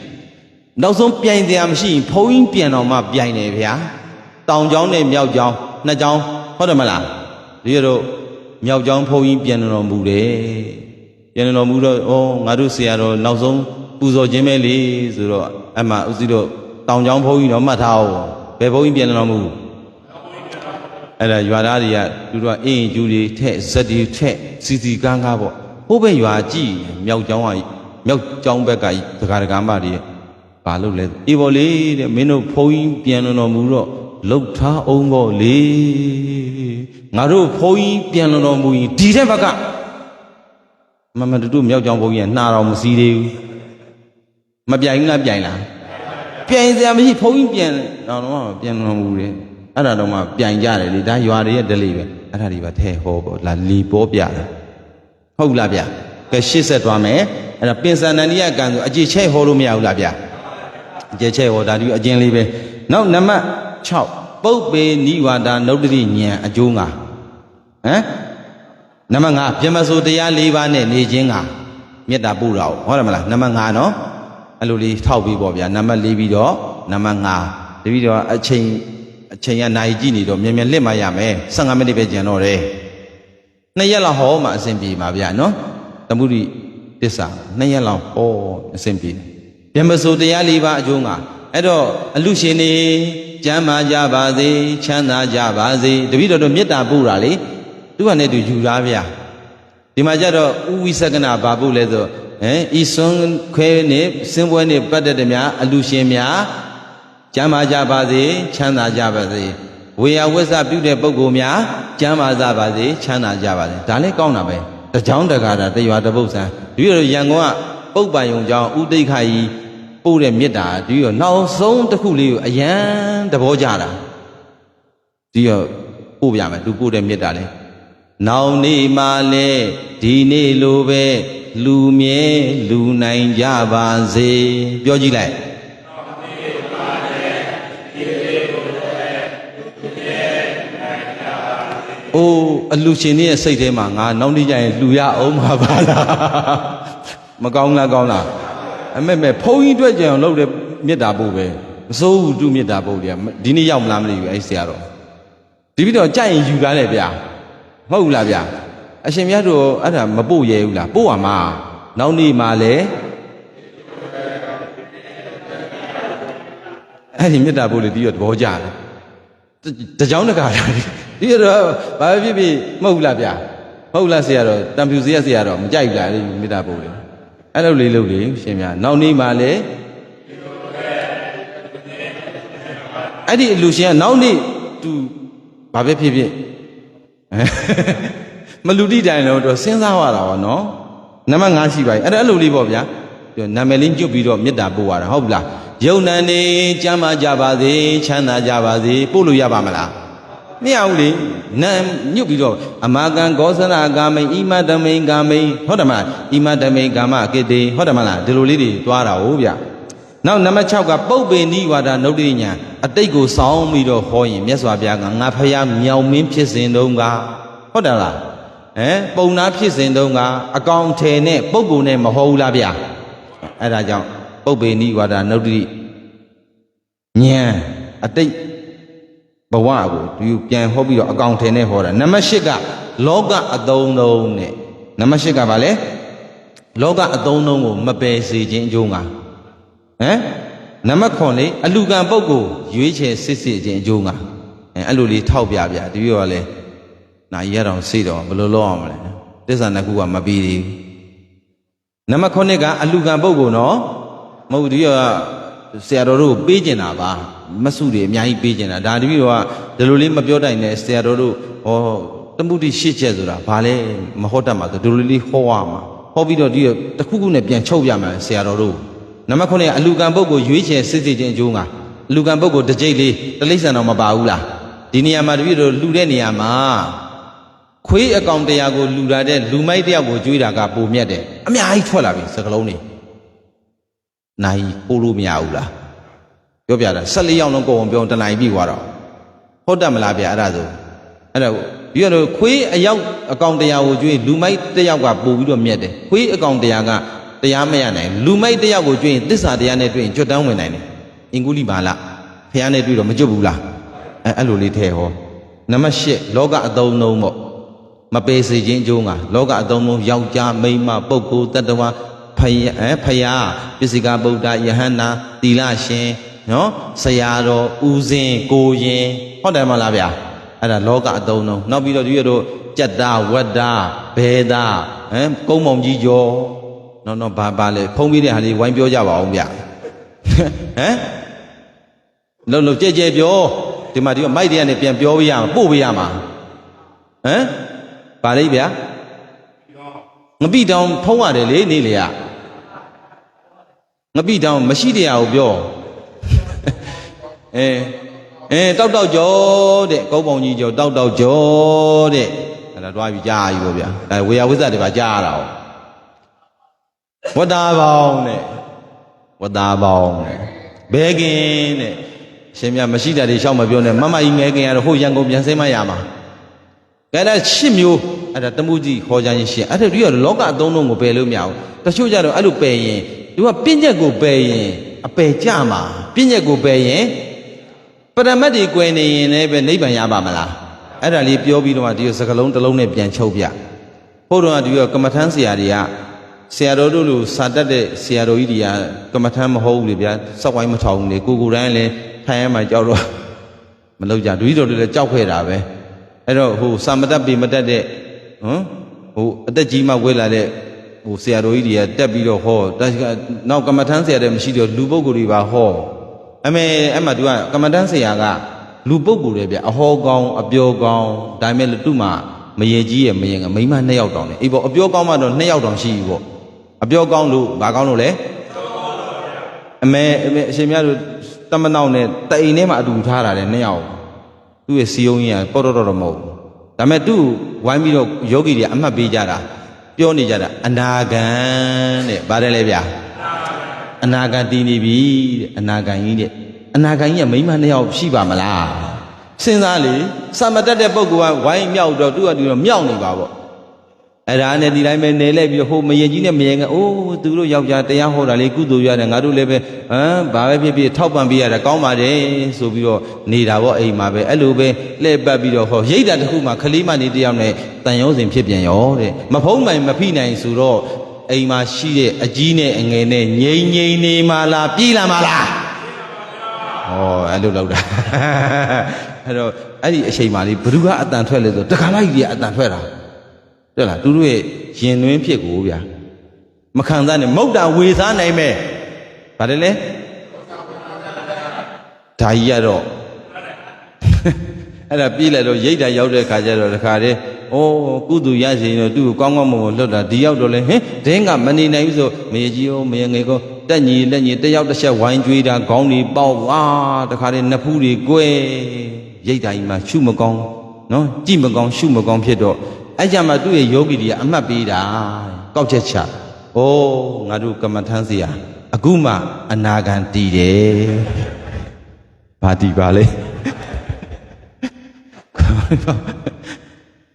နောက်ဆုံးပြိုင်တရားမရှိရင်ဘုံကြီးပြန်တော်မှပြိုင်တယ်ဗျာတောင်ကျောင်းနဲ့မြောက်ကျောင်းနှစ်ကျောင်းဟုတ်တယ်မလားဒီတော့မြောက်ကျောင်းဘုံကြီးပြန်တော်မူတယ်ပြန်တော်မူတော့ဩငါတို့ဆရာတော်နောက်ဆုံးပူဇော်ခြင်းပဲလေဆိုတော့အမှဥစီတို့ တောင်ချောင်းဘုန်းကြီးတော့မှတ်ထားအောင်ဘယ်ဘုန်းကြီးပြန်တော်မူအဲ့ဒါရွာသားတွေကသူတို့ကအင်းကျူတွေထက်ဇက်တွေထက်စီစီကားကားပေါ့ဟိုဘက်ရွာကြည့်မြောက်ကျောင်းဘက်ကဒကာဒကာမတွေဘာလို့လဲအေးပေါ်လေတဲ့မင်းတို့ဘုန်းကြီးပြန်တော်မူတော့လှုပ်ထားအောင်ပေါ့လေငါတို့ဘုန်းကြီးပြန်တော်မူရင်ဒီတဲ့ဘက်ကမတူမြောက်ကျောင်းဘုန်းကြီးကနှာတော်မစီသေးဘူးမပြိုင်ဘူးလားပြိုင်လားပြိုင်စရာမရှိဘုန်းကြီးပြန်တော့ပြန်တော်မူတယ်အဲ့ဒါတော့မှပြိုင်ကြတယ်လေဒါရွာတွေရဲ့ဒလိပဲအဲ့ဒါတွေပါထဲဟောပေါ့လာလီပေါ်ပြတယ်ဟုတ်လားဗျကဲရှစ်ဆက်သွားမယ်အဲ့ဒါပင်စန္ဒနိယကံဆိုအကြည့်ချဲ့ဟောလို့မရဘူးလားဗျအကြည့်ချဲ့ဟောဒါဒီအကျဉ်းလေးပဲနောက်နံပါတ်6ပုပ္ပေနိဝါဒနုဒ္ဓတိဉာဏ်အကျိုး9ဟမ်နံပါတ်5ပြမစိုးတရား၄ပါးနဲ့နေခြင်း9မေတ္တာပို့တာဟုတ်တယ်မလားနံပါတ်5နော်အဲ့လိုလေးထောက်ပြီးပေါ့ဗျာနံပါတ်4ပြီးတော့နံပါတ်5တပြီးတော့အချိန်ကနိုင်ကြည့်နေတော့မြန်မြန်လစ်မှရမယ်15မိနစ်ပဲကျန်တော့တယ်2ရက်လောက်ဟောမှအဆင်ပြေမှာဗျာနော်သမုဒိတစ္ဆာ2ရက်လောက်ဟောအဆင်ပြေတယ်ပြမစိုးတရား၄ပါးအကျိုး9အဲ့တော့အလူရှင်နေကျမ်းမာကြပါစေချမ်းသာကြပါစေတပည့်တော်တို့မေတ္တာပို့တာလေသူကနဲ့သူယူသားဗျာဒီမှာကျတော့ဥဝိသကနာဘာပို့လဲဆိုဤစွန်းခွဲနေစင်ပွဲနေပတ်တဲ့များအလူရှင်များကျမ်းမာကြပါစေချမ်းသာကြပါစေဝေယဝိသပြုတဲ့ပုဂ္ဂိုလ်များကျမ်းမာကြပါစေချမ်းသာကြပါစေဒါလည်းကောင်းတာပဲတကြောင်တကာတာတရွာတပုတ်ဆန်းဒီလိုရန်ကုန်ကပုပ္ပယုံကျောင်းဥဒိဋ္ဌာကြီးပို့တဲ့မေတ္တာဒီရောနောက်ဆုံးတစ်ခုလေးကိုအယံသဘောကြတာဒီရောပို့ပြမယ်သူပို့တဲ့မေတ္တာလေနောင်နေ့မှလည်းဒီနေ့လိုပဲလူမြဲလူနိုင်ကြပါစေပြောကြည့်လိုက်အိုးအလူရှင်ရဲ့စိတ်ထဲမှာငါနောက်နေ့ကျရင်လှူရအောင်မှာပါလားမကောင်းလားကောင်းလားအမေဘုန်းကြီးတွေ့ကြအောင်လုပ်တဲ့မေတ္တာပို့ပဲမစိုးဘူးသူမေတ္တာပို့တယ်ဒီနေ့ရောက်မလားမသိဘူးအဲ့ဆရာတော်ဒီပြီးတော့ကြိုက်ရင်ယူလာတယ်ဗျာမဟုတ်လားဗျာအရှင်မြတ်တို့အဲ့ဒါမပို့ရဲဘူးလားပို့ရမှာနောက်နေ့မှလည်းအဲ့ဒီမေတ္တာပို့လေဒီတော့သဘောကျတယ်တကြောင်တကာဒီတော့ဘာဖြစ်ဖြစ်မဟုတ်လားဗျာဟုတ်လားဆရာတော်တံဖြူဆရာတော်မကြိုက်ဘူးလားဒီမေတ္တာပို့လေအဲ့လိုလေးလုပ်လေရှင်များနောက်နေ့မှလည်းအဲ့ဒီအလူရှင်ကနောက်နေ့သူဘာပဲဖြစ်ဖြစ်မလူတိတိုင်တော့စဉ်းစားရတာပါနော်နံပါတ်5ရှိပါပြီအဲ့လိုလေးပေါ့ဗျာနာမည်လေးညွတ်ပြီးတော့မေတ္တာပို့ရတာဟုတ်လားယုံနံနေကျမ်းမာကြပါစေချမ်းသာကြပါစေပို့လို့ရပါမလားမရဘူးလေနာညွတ်ပြီးတော့အမာကံဂောသနာကာမိဣမတမိန်ကာမိန်ဟုတ်တယ်မလားဣမတမိန်ကာမကိတေဟုတ်တယ်မလားဒီလိုလေးတွေတွားတာဟုတ်ဗျနောက်နံပါတ်6ကပုပ္ပေနိဝါဒနုဒ္ဓိညာအတိတ်ကိုစောင်းပြီးတော့ဟောရင်မြတ်စွာဘုရားကငါဖယားမြောင်မင်းဖြစ်စဉ်တုန်းကဟုတ်တယ်လားပုံနာဖြစ်စဉ်တုန်းကအကောင်ထဲနဲ့ပုဂ္ဂိုလ်နဲ့မဟုတ်ဘူးလားဗျအဲ့ဒါကြောင့်ပုပ္ပေနိဝါဒနုဒ္ဓိညာအတိတ်ဘဝကိုသူပြန်ဟောပြီးတော့အကောင်ထဲနဲ့ဟောတာနံပါတ်8ကလောကအသုံးလုံးနဲ့နံပါတ်8ကဘာလဲလောကအသုံးလုံးကိုမပယ်စေခြင်းအကျိုးငါနံပါတ်9လေအလူကံပုဂ္ဂိုလ်ရွေးချယ်စစ်စစ်ခြင်းအကျိုးငါအဲ့လိုလေးထောက်ပြပြတပည့်တော်ကလည်းနာရီရတော့စိတ်တော့ဘယ်လိုလုပ်အောင်မလဲတစ္ဆာနှစ်ခုကမပြီးသေးဘူးနံပါတ်9ကအလူကံပုဂ္ဂိုလ်နော်မဟုတ်ဒီကဆရာတော်တို့ပေးကျင်တာပါမဆုတွေအများကြီးပေးကျင်တာဒါတပည့်တော်ကဒီလိုလေးမပြောတိုင်နဲ့ဆရာတော်တို့ဟောတမှုတိရှစ်ချက်ဆိုတာဘာလဲမဟုတ်တတ်မှာဆိုဒီလိုလေးဟောရမှာဟောပြီးတော့ဒီတခုခုနဲ့ပြန်ချုပ်ပြမယ်ဆရာတော်တို့နံပါတ်9ကအလူကံပုဂ္ဂိုလ်ရွေးချယ်စစ်စစ်ခြင်းအကျိုးကအလူကံပုဂ္ဂိုလ်တစ်ကြိတ်လေးတလိ္ဆန်တော့မပါဘူးလားဒီနေရာမှာတပည့်တော်လှူတဲ့နေရာမှာခွေးအကောင်တရားကိုလှူတာတဲ့လူမိုက်တရားကိုကျွေးတာကပုံမြတ်တယ်အများကြီးထွက်လာပြီစကလုံးတွေနိုင်ပို့လို့မရဘူးလားပြောပြတာ14ရောက်လုံးကိုအောင်ပြောတနိုင်ပြီွာတော့ဟုတ်တယ်မလားဗျအဲ့ဒါဆိုအဲ့ဒါဒီကတော့ခွေးအယောက်အကောင်တရားကိုကျွေးလူမိုက်တယောက်ကပို့ပြီးတော့မြတ်တယ်ခွေးအကောင်တရားကတရားမရနိုင်လူမိုက်တယောက်ကိုကျွေးရင်သစ္စာတရားနဲ့တွေ့ရင်ကြွတန်းဝင်နိုင်တယ်အင်္ဂုလိမာလဖះနဲ့တွေ့တော့မကြွဘူးလားအဲ့လိုလေးထဲဟောနံပါတ်8လောကအသုံးလုံးပေါ့မပယ်စေခြင်းအကျိုးငါလောကအသုံးလုံးယောက်ျားမိန်းမပုဂ္ဂိုလ်တ attva ဖယားပစ္စည်းကဗုဒ္ဓယဟန္တာသီလရှင် နော်ဆရာတော်ဦးစင်းကိုရင်ဟုတ်တယ်မလားဗျာအဲ့ဒါလောကအသုံးလုံးနောက်ပြီးတော့ဒီတို့ကြက်သားဝက်သားဘဲသားကုန်းမောင်ကြီးကျော်နော်ဘာလဲဖုံးပြီးတဲ့ဟာလေးဝိုင်းပြောကြပါအောင်ဗျလုံကြဲပြောဒီမှာဒီမိုက်တွေကနေပြန်ပြောပြရမှာပို့ပြရမှာဗာလိဗျာငပိတောင်ဖုံးရတယ်လေနေလေကငပိတောင်မရှိတရားကိုပြောတောက်ကျော်တဲ့ကုန်းပေါင်ကြီးကျော်တောက်ကျော်တဲ့အဲ့ဒါတွားပြီးကြားယူပေါ့ဗျာအဲဝေယဝိဇ္ဇတွေပါကြားရတာဝတ္တာပေါင်းတဲ့ဘဲကင်းတဲ့ရှင်မြတ်မရှိတာတွေရှောက်မပြောနဲ့မမကြီးငဲကင်ရတော့ဟိုရန်ကုန်ပြန်ဆင်းမရမှာကဲဒါ8မျိုးအဲ့ဒါတမှုကြီးခေါ်ကြရင်ရှင်အဲ့ဒါဒီကလောကအသုံးလုံးကိုပယ်လို့မရဘူးတချို့ကြတော့အဲ့လိုပယ်ရင်သူကပြဉ္ချက်ကိုပယ်ရင်အပယ်ကြမှာပြဉ္ချက်ကိုပယ်ရင်ပရမတ်တွေကွယ်နေရင်လည်းပဲနိဗ္ဗာန်ရပါမလားအဲ့ဒါလေးပြောပြီးတော့ဒီစကလုံးတစ်လုံးနဲ့ပြန်ချုပ်ပြဘုရားဒီကကမ္မထမ်းဆရာတွေကဆရာတော်တို့လိုစာတတ်တဲ့ဆရာတော်ကြီးတွေကကမ္မထမ်းမဟုတ်ဘူးလေဗျာစောက်ဝိုင်းမထောင်ဘူးလေကိုတိုင်းလည်းထိုင်ရမှကြောက်တော့မလုပ်ကြဒူကြီးတော်တွေလည်းကြောက်ခဲ့တာပဲအဲ့တော့ဟိုစာမတတ်ပေမတတ်တဲ့ဟိုအသက်ကြီးမှဝဲလာတဲ့ဟိုဆရာတော်ကြီးတွေကတက်ပြီးတော့ဟောနောက်ကမ္မထမ်းဆရာတွေမရှိတော့လူပုဂ္ဂိုလ်တွေပါဟောအဲ့မှာသူကကမ္မထမ်းဆရာကလူပုဂ္ဂိုလ်တွေဗျအဟောကောင်းအပြောကောင်းဒါပေမဲ့သူ့မှာမရေကြီးရဲ့မရင်ကမိန်းမ2ယောက်တောင်တယ်အေးပေါ့အပြောကောင်းမှတော့2ယောက်တောင်ရှိပြီပေါ့အပြောကောင်းလို့ဘာကောင်းလို့လဲအမေအရှင်မြတ်တို့တမနောက်နဲ့တအိမ်ထဲမှာအတူထားတာလေ2ယောက်သူ့ရဲ့စီယုံကြီးကပေါ်တော့မဟုတ်ဘူးဒါပေမဲ့သူ့ဝိုင်းပြီးတော့ယောဂီတွေအမှတ်ပေးကြတာပြောနေကြတာအနာဂံတဲ့ဗါတယ်လေဗျာအနာဂံတည်နေပြီတဲ့အနာဂံကြီးတဲ့အနာဂံကြီးကမိန်းမ2ယောက်ရှိပါမလားစဉ်းစားလေစာမတက်တဲ့ပုဂ္ဂိုလ်ကဝိုင်းမြောက်တော့သူ့အတူတော့မြောက်နေပါပေါ့အဲ့ဒါနဲ့ဒီတိုင်းပဲနေလိုက်ပြီးဟိုမရင်ကြီးနဲ့မရင်ကအိုးသူတို့ယောက်ျားတရားဟောတာလေးကုသိုလ်ရတယ်ငါတို့လည်းပဲဘာပဲဖြစ်ဖြစ်ထောက်ပံ့ပေးရတာကောင်းပါတယ်ဆိုပြီးတော့နေတာပေါ့အိမ်မှာပဲအဲ့လိုပဲလှည့်ပတ်ပြီးတော့ဟောရိတ်တာတစ်ခုမှခလေးမနေတယောက်နဲ့တန်ရုံးစင်ဖြစ်ပြန်ရောတဲ့မဖုံးနိုင်မဖိနိုင်ဆိုတော့အိမ်မှာရှိတဲ့အကြီးနဲ့အငယ်နဲ့ငိမ့်နေမှလားပြေးလာမှလားဩအဲ့လိုလောက်တာအဲ့တော့အဲ့ဒီအချိန်မှလေးဘ누구ကအတန်ထွက်လဲဆိုတခါလိုက်ကြီးကအတန်ထွက်တာတွေ့လားသူတို့ရဲ့ရင်သွင်းဖြစ်ကိုဗျာမခံစားနဲ့မုတ်တာဝေစားနိုင်မဲ့ဗါတယ်လေဒါကြီးရတော့အဲ့ဒါပြေးလိုက်တော့ရိတ်တာရောက်တဲ့ခါကျတော့တခါတည်းဩကုသူရစီတော့သူ့ကိုကောင်းကောင်းမွန်မွန်လွတ်တာဒီရောက်တော့လေဟင်ဒင်းကမနေနိုင်ဘူးဆိုမရေကြီးရောမရေငယ်ကောတက်ညီလက်ညီတယောက်တစ်ချက်ဝိုင်းကျွေးတာခေါင်းတွေပေါက်ဝါတခါတည်းနှစ်ဖူးတွေကွဲရိတ်တာကြီးမှရှုမကောင်းနော်ကြည့်မကောင်းရှုမကောင်းဖြစ်တော့အဲ့ကြမှာသူ့ရဲ့ယောဂီတွေကအမှတ်ပေးတာကောက်ချက်ချ။အိုးငါတို့ကမ္မထမ်းစီယာအခုမှအနာဂံတည်တယ်။ဘာတည်ပါလဲ။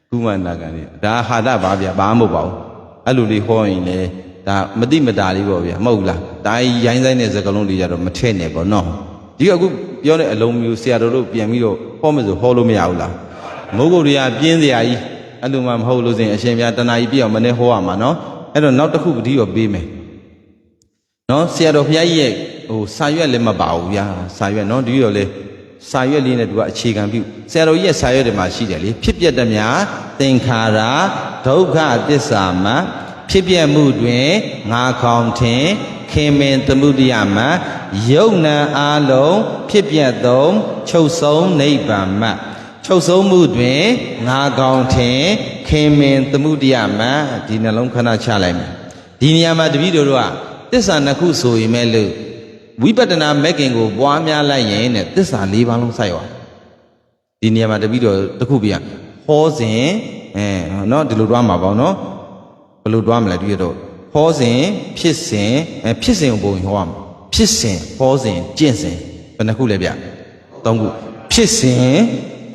ခုမှအနာဂံတည်ဒါဟာတာပါဗျာဘာမှမဟုတ်ပါဘူး။အဲ့လိုလေးဟောရင်လေဒါမတိမတာလေးပေါ့ဗျာမဟုတ်လား။ဒါရိုင်းဆိုင်တဲ့စကားလုံးလေးကြတော့မထည့်နဲ့ပေါ့နော်။ဒီကအခုပြောတဲ့အလုံးမျိုးဆရာတော်တို့ပြန်ပြီးတော့ဟောမယ်ဆိုဟောလို့မရဘူးလား။မိုးကုတ်တွေကပြင်းစရာကြီးအဲ့လိုမှမဟုတ်လို့ဆိုရင်အရှင်ဘုရားတဏှာကြီးပြည့်အောင်မနေ့ဟောရမှာနော်အဲ့တော့နောက်တစ်ခုပတိရောပေးမယ်နော်ဆရာတော်ဘုရားကြီးရဲ့ဟိုစာရွက်လည်းမပါဘူးဗျာစာရွက်နော်ဒီရောလေစာရွက်လေးနဲ့သူကအခြေခံပြုဆရာတော်ကြီးရဲ့စာရွက်တွေမှာရှိတယ်လေဖြစ်ပျက်သည်များသင်္ခါရဒုက္ခသစ္စာမှဖြစ်ပျက်မှုတွင်ငါခေါင်ထင်ခင်မင်သမုဒိယမှယုံနာအားလုံးဖြစ်ပျက်သုံးချုပ်ဆုံးနိဗ္ဗာန်မှချုပ်ဆုံးမှုတွင်ငါကောင်ထင်ခင်မင်သမုဒိယမှဒီနှလုံးခဏချလိုက်မယ်ဒီနေရာမှာတပည့်တို့ကသစ္စာနှစ်ခုဆိုရင်မဲ့လို့ဝိပဿနာမဲ့ခင်ကိုပွားများလိုက်ရင်တဲ့သစ္စာ၄ပါးလုံးစိုက်ရဒီနေရာမှာတပည့်တို့တစ်ခုပြဟောစဉ်เนาะဒီလိုတွားမှာပေါ့เนาะဘယ်လိုတွားမလဲတပည့်တို့ဟောစဉ်ဖြစ်စဉ်ဖြစ်စဉ်ကိုပုံဟောရမှာဖြစ်စဉ်ဟောစဉ်ကျင့်စဉ်ဘယ်နှခုလဲဗျ၃ခုဖြစ်စဉ်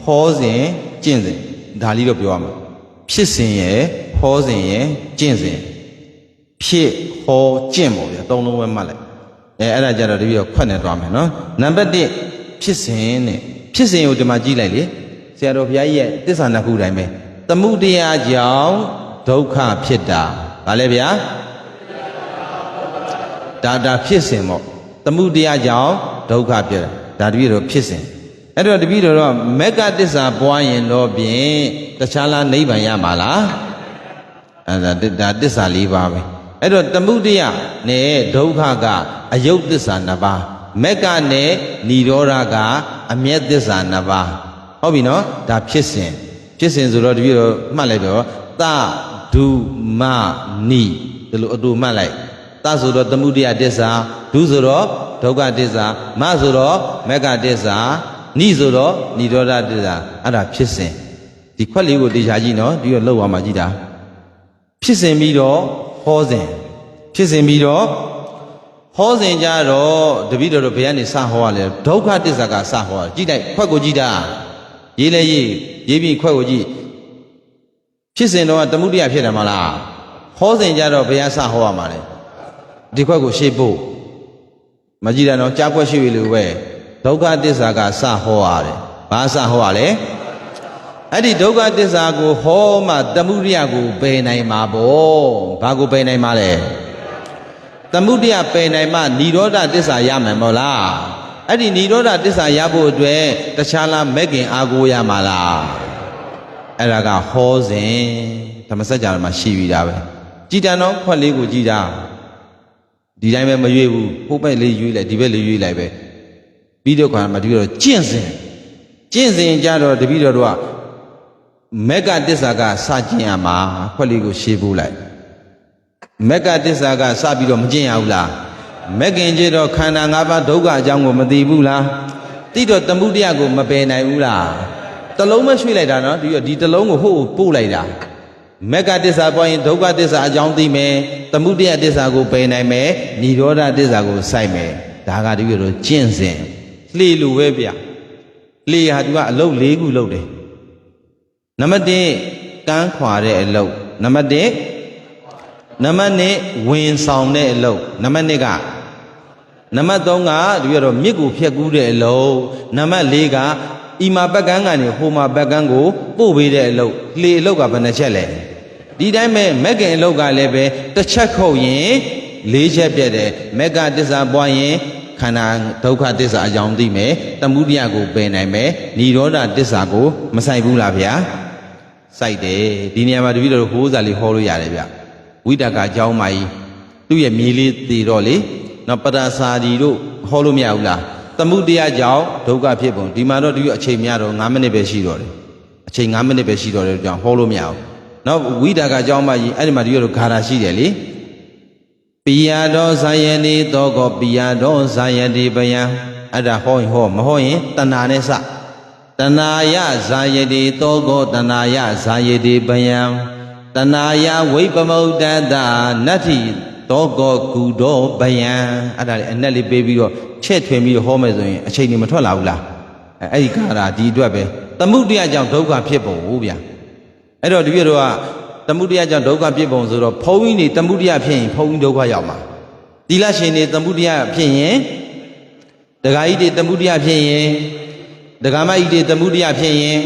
ဟောစဉ်ကျင့်စဉ်ဒါလေးတော့ပြောရမှာဖြစ်စဉ်ရယ်ဟောစဉ်ရယ်ကျင့်စဉ်ဖြစ်ဟောကျင့်ပေါ့ဗျာသုံးလုံးပဲမှတ်လိုက်အဲ့ဒါကြတော့တပည့်တော့ခွက်နေသွားမယ်နော်နံပါတ်1ဖြစ်စဉ်နဲ့ဖြစ်စဉ်ကိုဒီမှာကြည့်လိုက်လေဆရာတော်ဘုရားကြီးရဲ့သစ္စာနှစ်ခုတိုင်းပဲသမုဒယကြောင့်ဒုက္ခဖြစ်တာဗါလဲဗျာဒါဖြစ်စဉ်ပေါ့သမုဒယကြောင့်ဒ ဒုက္ခဖြစ်တာဒါတပည့်တော်ဖြစ်စဉ်အဲ့တော့တပည့်တော်တော့မက္ကတစ္ဆာပွားရင်တော့ဖြင့်တခြားလားနိဗ္ဗာန်ရမှာလားအဲ့ဒါတစ္ဆာ၄ပါးပဲအဲ့တော့သမုဒယနဲ့ဒုက္ခကအယုတ်တစ္ဆာ၂ပါးမက္ကနဲ့និရောဓကအမျက်တစ္ဆာ၂ပါးဟုတ်ပြီနော်ဒါဖြစ်စဉ်ဆိုတော့တပည့်တော်မှတ်လိုက်တော့သဒုမနိဒီလိုအတူမှတ်လိုက်သဆိုတော့သမုဒယတစ္ဆာဒုဆိုတော့ဒုက္ခတစ္ဆာမဆိုတော့မက္ကတစ္ဆာနိဆိုတော့និရောဓတစ္ဆာအဲ့ဒါဖြစ်စဉ်ဒီခွက်လေးကိုတရားကြည့်နော်ဒီတော့လောက်အောင်မှကြည့်တာဖြစ်စဉ်ပြီးတော့ဟောစဉ်ဖြစ်စဉ်ပြီးတော့ဟောစဉ်ကြတော့တပည့်တော်တို့ဘယ်ကနေစဟောရလဲဒုက္ခတစ္ဆာကစဟောရကြည့်လိုက်ခွက်ကိုကြည့်တာရေးလဲရေးပြီးခွက်ကိုကြည့်ဖြစ်စဉ်တော့သမုဒယဖြစ်တယ်မလားဟောစဉ်ကြတော့ဘယ်ကစဟောရမှာလဲဒီခွက်ကိုရှေ့ဖို့မကြည့်ရတော့ကြားခွက်ရှိပြီလို့ပဲဒုက္ခတစ္ဆာကစဟောရတယ်ဘာစဟောရလဲအဲ့ဒီဒုက္ခတစ္ဆာကိုဟောမှသမုဒယကိုပယ်နိုင်မှာပေါ့ဘာကိုပယ်နိုင်မှာလဲသမုဒယပယ်နိုင်မှនិရောဓတစ္ဆာရမယ်မဟုတ်လားအဲ့ဒီនិရောဓတစ္ဆာရဖို့အတွက်တခြားလားမဲ့ခင်အာကိုရမှာလားအဲ့ဒါကဟောစဉ်ဓမ္မစကြာမှာရှိပြီဒါပဲကြည်တန်တော့ခွက်လေးကိုကြည်တာဒီတိုင်းပဲမရွေးဘူးဟိုဘက်လေးရွေးလိုက်ဒီဘက်လေးရွေးလိုက်ပဲပြီးတော့ခါမှတပည့်တော်ကျင့်စဉ်ကြတော့တပည့်တော်တို့ကမက္ကတစ္ဆာကစကျင့်ရမှာခွက်လေးကိုရှေးဖို့လိုက်မက္ကတစ္ဆာကစပြီးတော့မကျင့်ရဘူးလားမက္ကင်ကျတော့ခန္ဓာ၅ပါးဒုက္ခအကြောင်းကိုမသိဘူးလားသိတော့သမုဒယကိုမပယ်နိုင်ဘူးလားတလုံးမရွှေ့လိုက်တာနော်ဒီတလုံးကိုဟို့ပို့လိုက်တာမက္ကတစ္ဆာပွားရင်ဒုက္ခတစ္ဆာအကြောင်းသိမယ်သမုဒယတစ္ဆာကိုပယ်နိုင်မယ်និရောဓတစ္ဆာကိုစိုက်မယ်ဒါကတပည့်တော်ကျင့်စဉ်လှေလိုပဲဗျလှေဟာသူကအလုပ်၄ခုလုပ်တယ်နံပါတ်1ကန်းခွာတဲ့အလုပ်နံပါတ်2ဝင်ဆောင်တဲ့အလုပ်နံပါတ်2ကနံပါတ်3ကတပည့်တော်မြစ်ကိုဖြတ်ကူးတဲ့အလုပ်နံပါတ်4ကဤမှာပက်ကန်းကနေဟိုမှာပက်ကန်းကိုပို့ပေးတဲ့အလုပ်လှေအလုပ်ကဘယ်နှချက်လဲဒီတိုင်းပဲမက္ကင်အလုပ်ကလည်းပဲတစ်ချက်ခုတ်ရင်၄ချက်ပြတ်တယ်မက္ကတစ္ဆာပွားရင်ခန္ဓာဒုက္ခတစ္ဆာအကြောင်းသိမယ်သမုဒယကိုပယ်နိုင်မယ်និရောဓတစ္ဆာကိုမဆိုင်ဘူးလားဗျာစိုက်တယ်ဒီနေရာမှာတပည့်တော်ဟိုးစားလေးဟောလို့ရတယ်ဗျဝိတကအကြောင်းမကြီးသူ့ရဲ့မြေလေးတည်တော့လေနော်ပတ္တစာဒီတို့ဟောလို့မရဘူးလားသမုဒယကြောင့်ဒုက္ခဖြစ်ပုံဒီမှာတော့ဒီအချိန်များတော့9မိနစ်ပဲရှိတော့တယ်အချိန်9မိနစ်ပဲရှိတော့တယ်ကြောင့်ဟောလို့မရဘူးနောက်ဝိတကအကြောင်းမကြီးအဲ့ဒီမှာဒီလိုဂါထာရှိတယ်လေပိယတော်ဇာယတိတောကောပိယတော်ဇာယတိပယံအဲ့ဒါဟောရင်ဟောမဟောရင်တဏှာနဲ့စတဏှာယဇာယတိတောကောတဏှာယဇာယတိပယံတဏှာယဝိပမုဒ္ဒတနတ္ထိတောကောကုတောပယံအဲ့ဒါလေအနက်လေးပေးပြီးတော့ချက်ထွင်ပြီးတော့ဟောမယ်ဆိုရင်အချိန်ကြီးမထွက်လာဘူးလားအဲ့ဒီကာရာဒီအတွက်ပဲသမုဒယကြောင့်ဒုက္ခဖြစ်ပုံဟုတ်ဗျာအဲ့တော့ဒီပြတော့ကသမုဒယကြောင့်ဒုက္ခဖြစ်ပုံဆိုတော့ဘုန်းကြီးနေသမုဒယဖြစ်ရင်ဘုန်းကြီးဒုက္ခရောက်မှာသီလရှင်နေသမုဒယဖြစ်ရင်ဒကာကြီးတွေသမုဒယဖြစ်ရင်ဒကာမကြီးတွေသမုဒယဖြစ်ရင်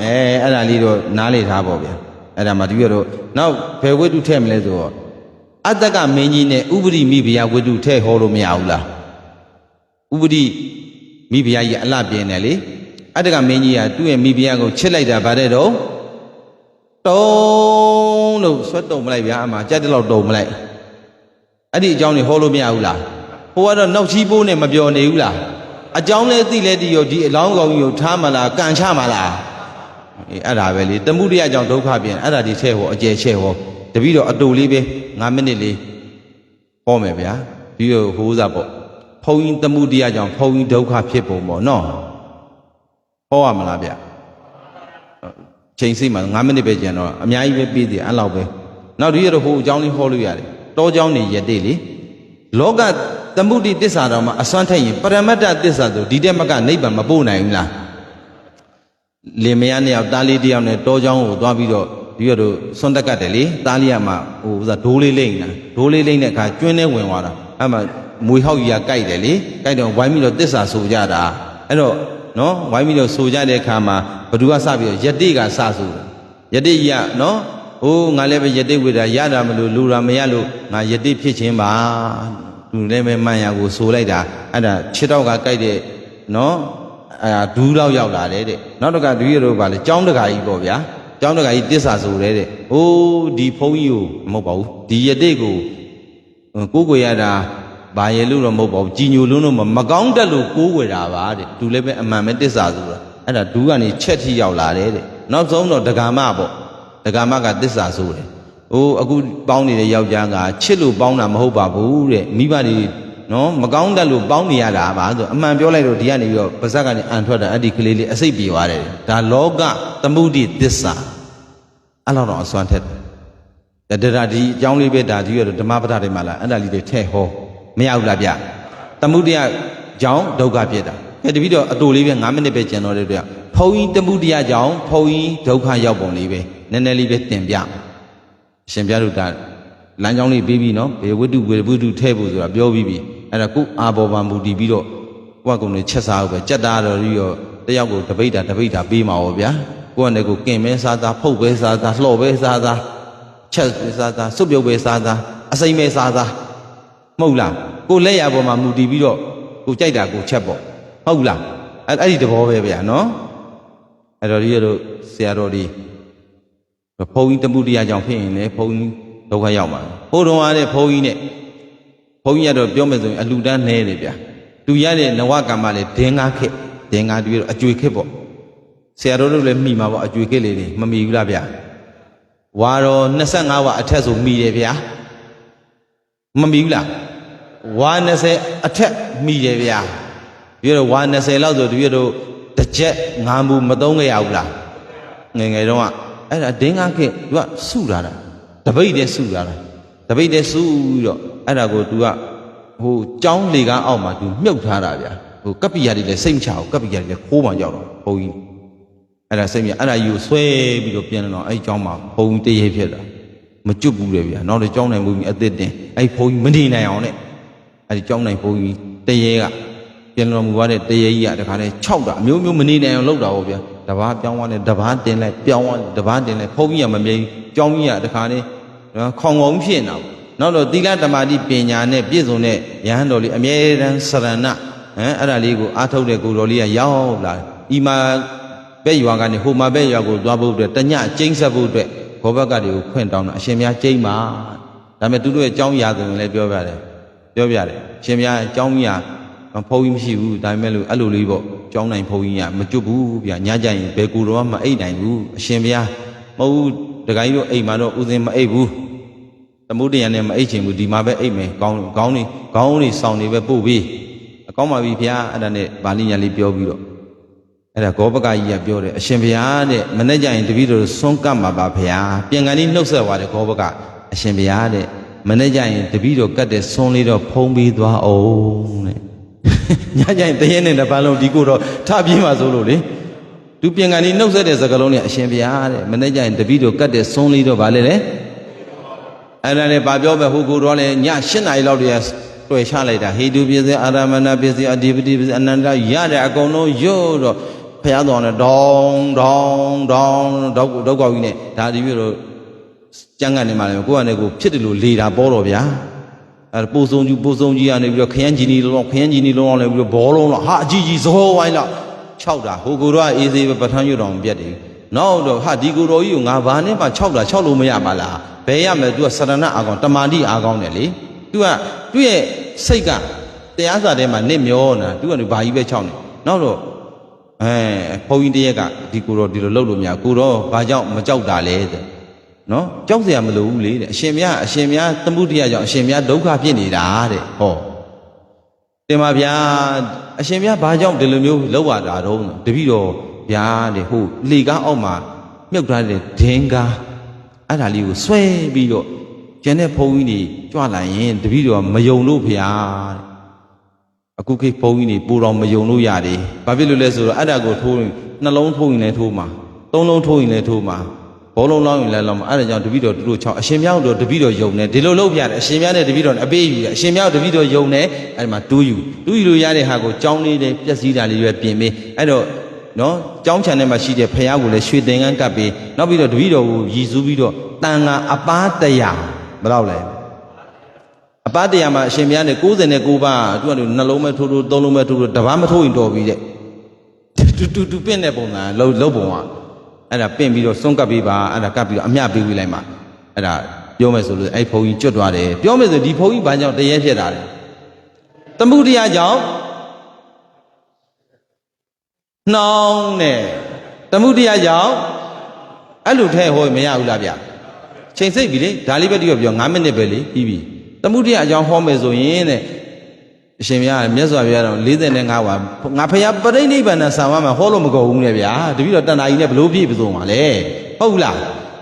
အဲ့ဒါလေးတော့နားလေထားပေါ့ဗျာအဲ့ဒါမှဒီပြတော့နောက်ဘယ်ဝိတုထည့်မလဲဆိုတော့အတ္တကမင်းကြီးနဲ့ဥပရိမိဖုရားဝိတုထည့်ဟောလို့မရဘူးလားဥပရိမိဖုရားကြီးအလှပြင်းတယ်လေအတ္တကမင်းကြီးကသူ့ရဲ့မိဖုရားကိုချစ်လိုက်တာဗါတဲ့တော့တုံးလို့ဆွတ်တုံမလိုက်ဗျာအမှကြက်တလောက်တုံမလိုက်အဲ့ဒီအကြောင်းတွေဟောလို့မရဘူးလားဟိုကတော့နောက်ချီးပိုးနဲ့မပြောနေဘူးလားအကြောင်းလဲသိလဲသိရောဒီအလောင်းကောင်ကြီးကိုထားမလားကန်ချမလားအဲ့ဒါပဲလေသမုဒယကြောင့်ဒုက္ခပြင်အဲ့ဒါဒီထဲဟောအကျယ်ချဲ့ဟောတပည့်တော့အတူလေးပဲ9မိနစ်လေးဟောမယ်ဗျာပြီးတော့ဟိုးစားပေါ့ဘုံကြီးသမုဒယကြောင့်ဘုံကြီးဒုက္ခဖြစ်ပုံပေါ့နော်ဟောရမလားဗျချိန်စိမှ9မိနစ်ပဲကျန်တော့အများကြီးပဲပြီးသေးအဲ့လောက်ပဲနောက်ဒီရတော့ဟိုအကြောင်းလေးဟောလို့ရတယ်တောเจ้าနေရတဲ့လေလောကသမုဒိတစ္ဆာတော်မှာအစွမ်းထက်ရင်ပရမတ္တတစ္ဆာဆိုဒီတက်မကနိဗ္ဗာန်မပို့နိုင်ဘူးလားလင်မယားနှစ်ယောက်တားလေးတစ်ယောက်နဲ့တောเจ้าကိုသွားပြီးတော့ဒီရတော့စွန့်တက်ကတ်တယ်လေတားလေးကမှဟိုဥစားဒိုးလေးလိမ့်နေတာဒိုးလေးလိမ့်တဲ့အခါကျွန်းထဲဝင်သွားတာအဲ့မှာမွေဟောက်ကြီးကကြိုက်တယ်လေကြိုက်တော့ဝိုင်းပြီးတော့တစ္ဆာဆိုကြတာအဲ့တော့နော်ဝိုင်းပြီးတော့ဆိုကြတဲ့အခါမှာဘသူကစပြီးတော့ယတိကစဆိုယတိကြီးကနော်ဟိုငါလည်းပဲယတိဝိဒါရတာမလို့လူတာမရလို့ငါယတိဖြစ်ခြင်းပါသူ သူလည်းပဲမှန်ရကိုဆိုလိုက်တာအဲ့ဒါခြေတော့ကကြိုက်တဲ့နော်ဒူးတော့ရောက်လာတယ်တဲ့နောက်တစ်ခါဒူးရတော့ဗာလေကျောင်းတကာကြီးပေါ့ဗျာကျောင်းတကာကြီးတစ္ဆာဆိုတဲ့ဟိုးဒီဖုန်းကြီးကိုမဟုတ်ပါဘူးဒီရတိတ်ကိုကိုရတာဘာရဲလို့တော့မဟုတ်ပါဘူးကြည်ညိုလုံးတော့မကောင်းတတ်လို့ကိုးွယ်တာပါတဲ့သူလည်းပဲအမှန်ပဲတစ္ဆာဆိုတာအဲ့ဒါဒူးကနေချက်ထိရောက်လာတယ်တဲ့နောက်ဆုံးတော့ဒကာမပေါ့ဒကာမကတစ္ဆာဆိုတယ်ဟိုအခုပေါင်းနေတဲ့ယောက်ျားကချစ်လို့ပေါင်းတာမဟုတ်ပါဘူးတဲ့မိဘတွေနော်မကောင်းတတ်လို့ပေါင်းနေရတာပါဆိုအမှန်ပြောလိုက်တော့ဒီကနေပြီးတော့ပါဇက်ကနေအန်ထွက်တာအဲ့ဒီကလေးလေးအစိတ်ပြေသွားတယ်ဒါလောကသမုဒိသစ္စာအဲ့လောက်တော့အစွမ်းထက်တယ်ဒါဒီအကြောင်းလေးပဲဒါကြီးရတော့ဓမ္မပဒတွေမှာလားအဲ့ဒါလေးတွေထဲ့ဟောမရဘူးလားဗျသမုဒိယကြောင့်ဒုက္ခဖြစ်တာကဲတပည့်တော်အတူလေးပဲ9မိနစ်ပဲကျန်တော့တဲ့အတွက်ဘုံကြီးသမုဒိယကြောင့်ဘုံကြီးဒုက္ခရောက်ပုံလေးပဲနည်းနည်းလေးပဲတင်ပြရှင်ပြတို့ဒါလမ်းကြောင်းလေးပြီးပြီနော်ဘေဝတ္ထုဘေဝတ္ထုထဲဖို့ဆိုတာပြောပြီးပြီအဲ့ဒါကိုအာဘောပါမူတည်ပြီးတော့ကိုယ့်ကုံတွေချက်စားဟုတ်ပဲကြက်သားတော်ပြီးတော့တယောက်ကိုတပိတ်တာပေးမှာဟောဗျာကိုယ့်အနေကိုကင်ပဲစားသားဖုတ်ပဲစားသားလှော်ပဲစားသားချက်ပဲစားသားစုပ်ပြုတ်ပဲစားသားအစိမ့်ပဲစားသားမဟုတ်လားကိုလက်ရပေါ်မှာမူတည်ပြီးတော့ကိုကြိုက်တာကိုချက်ပေါ့ဟုတ်လားအဲ့ဒီတဘောပဲဗျာနော်အဲ့တော့ဒီရတို့ဆရာတော်ဒီဘုန်းကြီးတမှုတရားကြောင့်ဖြစ်ရင်လေဘုန်းကြီးဒုက္ခရောက်မှာဟိုတုန်းကတဲ့ဘုန်းကြီးနဲ့ဘုန်းကြီးကတော့ပြောမယ်ဆိုရင်အလှတန်းနေတယ်ဗျာသူရတဲ့နဝကမ္မလည်းဒင်္ဂခက်ဒင်္ဂတူရတော့အကျွေခက်ပေါ့ဆရာတော်တို့လည်းမိမှာပေါ့အကျွေခက်လေးတွေမမိဘူးလားဗျာဝါတော်25ဝအထက်ဆိုမိတယ်ဗျာမမိဘူးလားဝါ20အထက်မိတယ်ဗျာပြီးတော့ဝါ20လောက်ဆိုတပြည့်တော့တစ်ချက်ငါးမှုမသုံးခဲ့ရဘူးလားငယ်ငယ်တော့အဲ့ဒါဒင်္ဂခေသူကစုလာတာတပိတ်တည်းစုလာတာတပိတ်တည်းစုပြီးတော့အဲ့ဒါကိုသူကဟိုကြောင်းလေကားအောက်မှာသူမြုပ်ထားတာဗျာဟိုကပ္ပိယတွေလည်းစိတ်မချအောင်ကပ္ပိယတွေလည်းခိုးမှကြောက်တော့ဘုန်းကြီးအဲ့ဒါစိတ်မြအဲ့ဒါယူဆွဲပြီးတော့ပြန်တော့အဲ့ကြောင်းမှာဘုန်းကြီးတရေဖြစ်တာမကျွတ်ဘူးလေဗျာနောက်တော့ကြောင်းနိုင်ဘုန်းကြီးအသစ်တင်အဲ့ဘုန်းကြီးမနေနိုင်အောင်နဲ့အဲ့ဒီကြောင်းနိုင်ဘုန်းကြီးတရေကပြန်တော်မူသွားတဲ့တရေကြီးကတခါလဲ6တာအမျိုးမျိုးမနေနိုင်အောင်လုပ်တာပေါ့ဗျာတပားပြောင်းသွားတယ်တပားတင်လိုက်ပြောင်းသွားတပားတင်လိုက်ဘုန်းကြီးကမမြင်ကြောင်းကြီးကတခါလဲခေါင်ခေါင်ဖြစ်နေတာနောက်တော့သီလဓမ္မာတိပညာနဲ့ပြည့်စုံတဲ့ယဟန်တော်လေးအမြဲတမ်းစရဏအဲ့ဒါလေးကိုအားထုတ်တဲ့ကိုတော်လေးကရောက်လာဤမှာပဲ့ရွာကနေဟိုမှာပဲ့ရွာကိုသွားဖို့အတွက်တညကျိန်းဆက်ဖို့အတွက်ဘောဘကတွေကိုခွင့်တောင်းတာအရှင်များကျိန်းပါဒါပေမဲ့သူတို့ရဲ့အကြောင်းအရာဆိုရင်လည်းပြောပြတယ်ရှင်များအကြောင်းကြီးကဖုန်းကြီးမရှိဘူးဒါပေမဲ့လို့အဲ့လိုလေးပေါ့ကြောင်းနိုင်ဖုန်းကြီးကမကျွတ်ဘူးဗျာညကြရင်ဘယ်ကိုတော့မအိတ်နိုင်ဘူးအရှင်ဘုရားမဟုတ်ဘူးတခါကြီးတို့အိမ်မှာတော့ဥစဉ်မအိတ်ဘူးသမုဒ္ဒရာနဲ့မအိတ်ချင်ဘူးဒီမှာပဲအိတ်မယ်ခေါင်းတွေဆောင်းနေပဲပို့ပြီးအကောင်းပါပြီဘုရားအဲ့ဒါနဲ့ဗာလိညာလေးပြောပြီးတော့အဲ့ဒါဂောပကကြီးကပြောတယ်အရှင်ဘုရားတဲ့မနေ့ကျရင်တပည့်တော်ဆွန်းကပ်မှာပါဘုရားပြန်ကန်ကြီးနှုတ်ဆက်သွားတယ်ဂောပကအရှင်ဘုရားတဲ့မနေ့ကျရင်တပည့်တော်ကတ်တဲ့ဆွန်းလေးတော့ဖုံးပြီးသွားအောင်တဲ့ညကျရင်တရေနဲ့တစ်ပတ်လုံးဒီကိုတော့ထပြေးမှာဆိုလို့လေသူပြန်ကန်ကြီးနှုတ်ဆက်တဲ့စကားလုံးနဲ့အရှင်ဘုရားတဲ့မနေ့ကျရင်တပည့်တော်ကတ်တဲ့ဆွန်းလေးတော့ဗာလေလေအဲ့ဒါနဲ့ဗာပြောပဲဟိုကိုတော့လေည7 နာရီလောက်တည်းတွေ့ချလိုက်တာဟေတုပစ္စည်းအာရမဏပစ္စည်းအဓိပတိပစ္စည်းအနန္တရတဲ့အကုန်လုံးရွတ်တော့ဖျားတော်နဲ့ဒေါင်းဒုက္ခကြီးနဲ့ဒါဒီမျိုးတော့ကျန်းကနေမှလည်းကိုယ့်အနေကိုဖြစ်တယ်လို့လေတာပေါ်တော့ဗျာအဲ့ပိုးစုံကြီးကနေပြီးတော့ခရမ်းကြီးနီလုံးအောင်လည်းပြီးတော့ဘောလုံးတော့ဟာအကြီးဇောဝိုင်းတော့6တာဟိုကိုတော့အေးသေးပဲပဋ္ဌာန်းရွတ်တော်မပြတ်တယ်နောက်တော့ဟာဒီကိုတော်ကြီးကိုငါဘာနဲ့မှ6လို့မရပါလားဘယ်ရမလဲ तू ကစရဏအာကောင်းတမာတိအာကောင်းတယ်လေ तू ကသူ့ရဲ့စိတ်ကတရားစာထဲမှာနစ်မျောနေတာ तू ကဘာကြီးပဲ6နေနောက်တော့ဘုန်းကြီးတရက်ကဒီကိုတော့ဒီလိုလုပ်လို့မရကိုတော့ဘာကြောင့်မကြောက်တာလဲတဲ့နော်ကြောက်เสียမလို့ဘူးလေတဲ့အရှင်မြတ်သမုဒိယကြောင့်အရှင်မြတ်ဒုက္ခဖြစ်နေတာတဲ့ဟောတင်ပါဗျာအရှင်မြတ်ဘာကြောင့်ဒီလိုမျိုးလောက်ရတာတော့တပည့်တော်ဗျာတဲ့ဟိုလေကားအောက်မှာမြုပ်ထားတဲ့ဒင်္ဂါအဲ့ဒါလေးကိုဆွဲပြီးတော့ကျန်တဲ့ဘုန်းကြီးတွေကြွလာရင်တပည့်တော်မယုံလို့ဗျာတဲ့အခုခေတ်ဘုန်းကြီးတွေပူတော်မယုံလို့ရတယ်ဘာဖြစ်လို့လဲဆိုတော့အဲ့ဒါကိုထိုးရင်နှလုံးထိုးရင်လည်းထိုးမှာသုံးလုံးထိုးရင်လည်းထိုးမှာဘောလုံးလောင်းရင်လည်းလောင်းမှာအဲ့ဒါကြောင့်တပည့်တော်တို့6အရှင်မြောက်တို့တပည့်တော်ယုံနေဒီလိုလုပ်ပြတယ်အရှင်မြောက်နဲ့တပည့်တော်အပေးယူတယ်အရှင်မြောက်တပည့်တော်ယုံနေအဲ့မှာတူးယူလို့ရတဲ့ဟာကိုကြောင်းလေးတွေပြက်စီးတာလေးတွေပြင်ပေးအဲ့တော့နော်ကြောင်းချန်ထဲမှာရှိတဲ့ဖះကိုလည်းရွှေသင်္ကန်းကပ်ပြီးနောက်ပြီးတော့တပည့်တော်ကိုရည်စူးပြီးတော့တန်ဃာအပါ100ဘယ်လောက်လဲ အပတရားမှာအရှင်ဘုရားနဲ့69ပါးသူကနှလုံးမဲ့ထိုးထိုးသုံးလုံးမဲ့ထိုးထိုးတပားမထိုးရင်တော်ပြီတဲ့တူပင့်တဲ့ပုံစံလုံးပုံကအဲ့ဒါပင့်ပြီးတော့စွန့်ကပ်ပြီးပါအဲ့ဒါကပ်ပြီးတော့အမျှပေးပြီးလိုက်မှာအဲ့ဒါပြောမယ်ဆိုလို့အဲ့ဘုန်းကြီးကျွတ်သွားတယ်ပြောမယ်ဆိုဒီဘုန်းကြီးဘာကြောင့်တရေဖြစ်တာလဲသမုဒိယကြောင့်နှောင်းနဲ့သမုဒိယကြောင့်အဲ့လိုထဲဟောမရဘူးလားဗျချိန်စိတ်ပြီလေဒါလေးပဲတိပြော9မိနစ်ပဲလေပြီးပြီသမုဒိယအကြောင်းဟောမယ်ဆိုရင်တဲ့အရှင်ဘုရားမြတ်စွာဘုရားတော်45ဝါငါဖယားပရိနိဗ္ဗာန်ဆံဝါမှာဟောလို့မကုန်ဘူးလေဗျာတပည့်တော်တဏှာကြီးနဲ့ဘလို့ပြည့်ပစုံပါလဲဟုတ်လား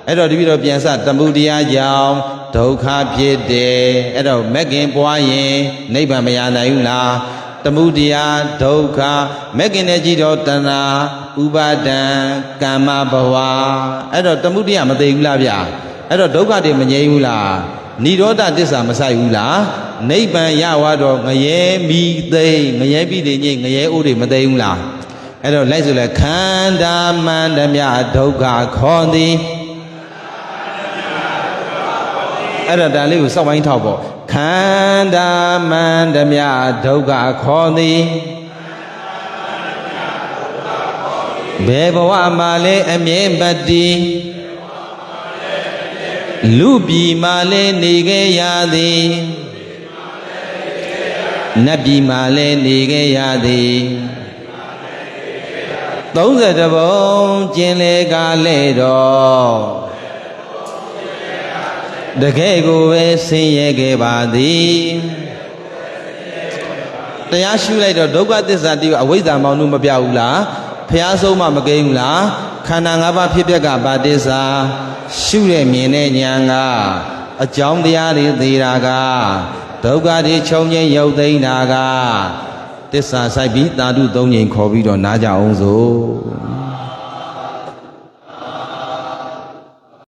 အဲ့တော့တပည့်တော်ပြန်စသမုဒိယကြောင့်ဒုက္ခဖြစ်တယ်အဲ့တော့မက္ခင်ပွားရင်နိဗ္ဗာန်မရနိုင်ဘူးလားသမုဒိယဒုက္ခမက္ခင်နဲ့ကြည့်တော့တဏှာဥပါဒံကမ္မဘဝအဲ့တော့သမုဒိယမသိဘူးလားဗျာအဲ့တော့ဒုက္ခတွေမငြိမ်းဘူးလားနိရောဓသစ္စာမဆိုင်ဘူးလားနိဗ္ဗာန်ရသွားတော့ငရဲမိသိငရဲပိတွေညိငရဲအိုးတွေမသိဘူးလားအဲ့တော့လိုက်ဆိုလဲခန္ဓာမန္တမြဒုက္ခခေါ်သည်အဲ့တော့ဒါလေးကိုစောက်ပိုင်းထောက်ပေါ့ခန္ဓာမန္တမြဒုက္ခခေါ်သည်ဘယ်ဘဝမှာလဲအမြဲမတည်လူပြည်မှာလဲနေခဲ့ရသည်နတ်ပြည်မှာလဲနေခဲ့ရသည်30ဘုံကျင်လေကားလဲတော့တကယ်ကိုပဲဆင်းရဲခဲ့ပါသည်တရားရှုလိုက်တော့ဒုက္ခသစ္စာတိအဝိဇ္ဇာမောင်တို့မပြဘူးလားဖျားဆုံးမှမကိန်းဘူးလားခန္ဓာ၅ပါးဖြစ်ပျက်ကဘာသစ္စာရှုတဲ့မြင်တဲ့ဉာဏ်ကအကြောင်းတရားတွေသိတာကဒုက္ခတွေချုပ်ငြိမ်းရုပ်သိမ်းတာကသစ္စာဆိုင်ပြီးသာဓု၃ငြိမ်ခေါ်ပြီးတော့နားကြအောင်စို့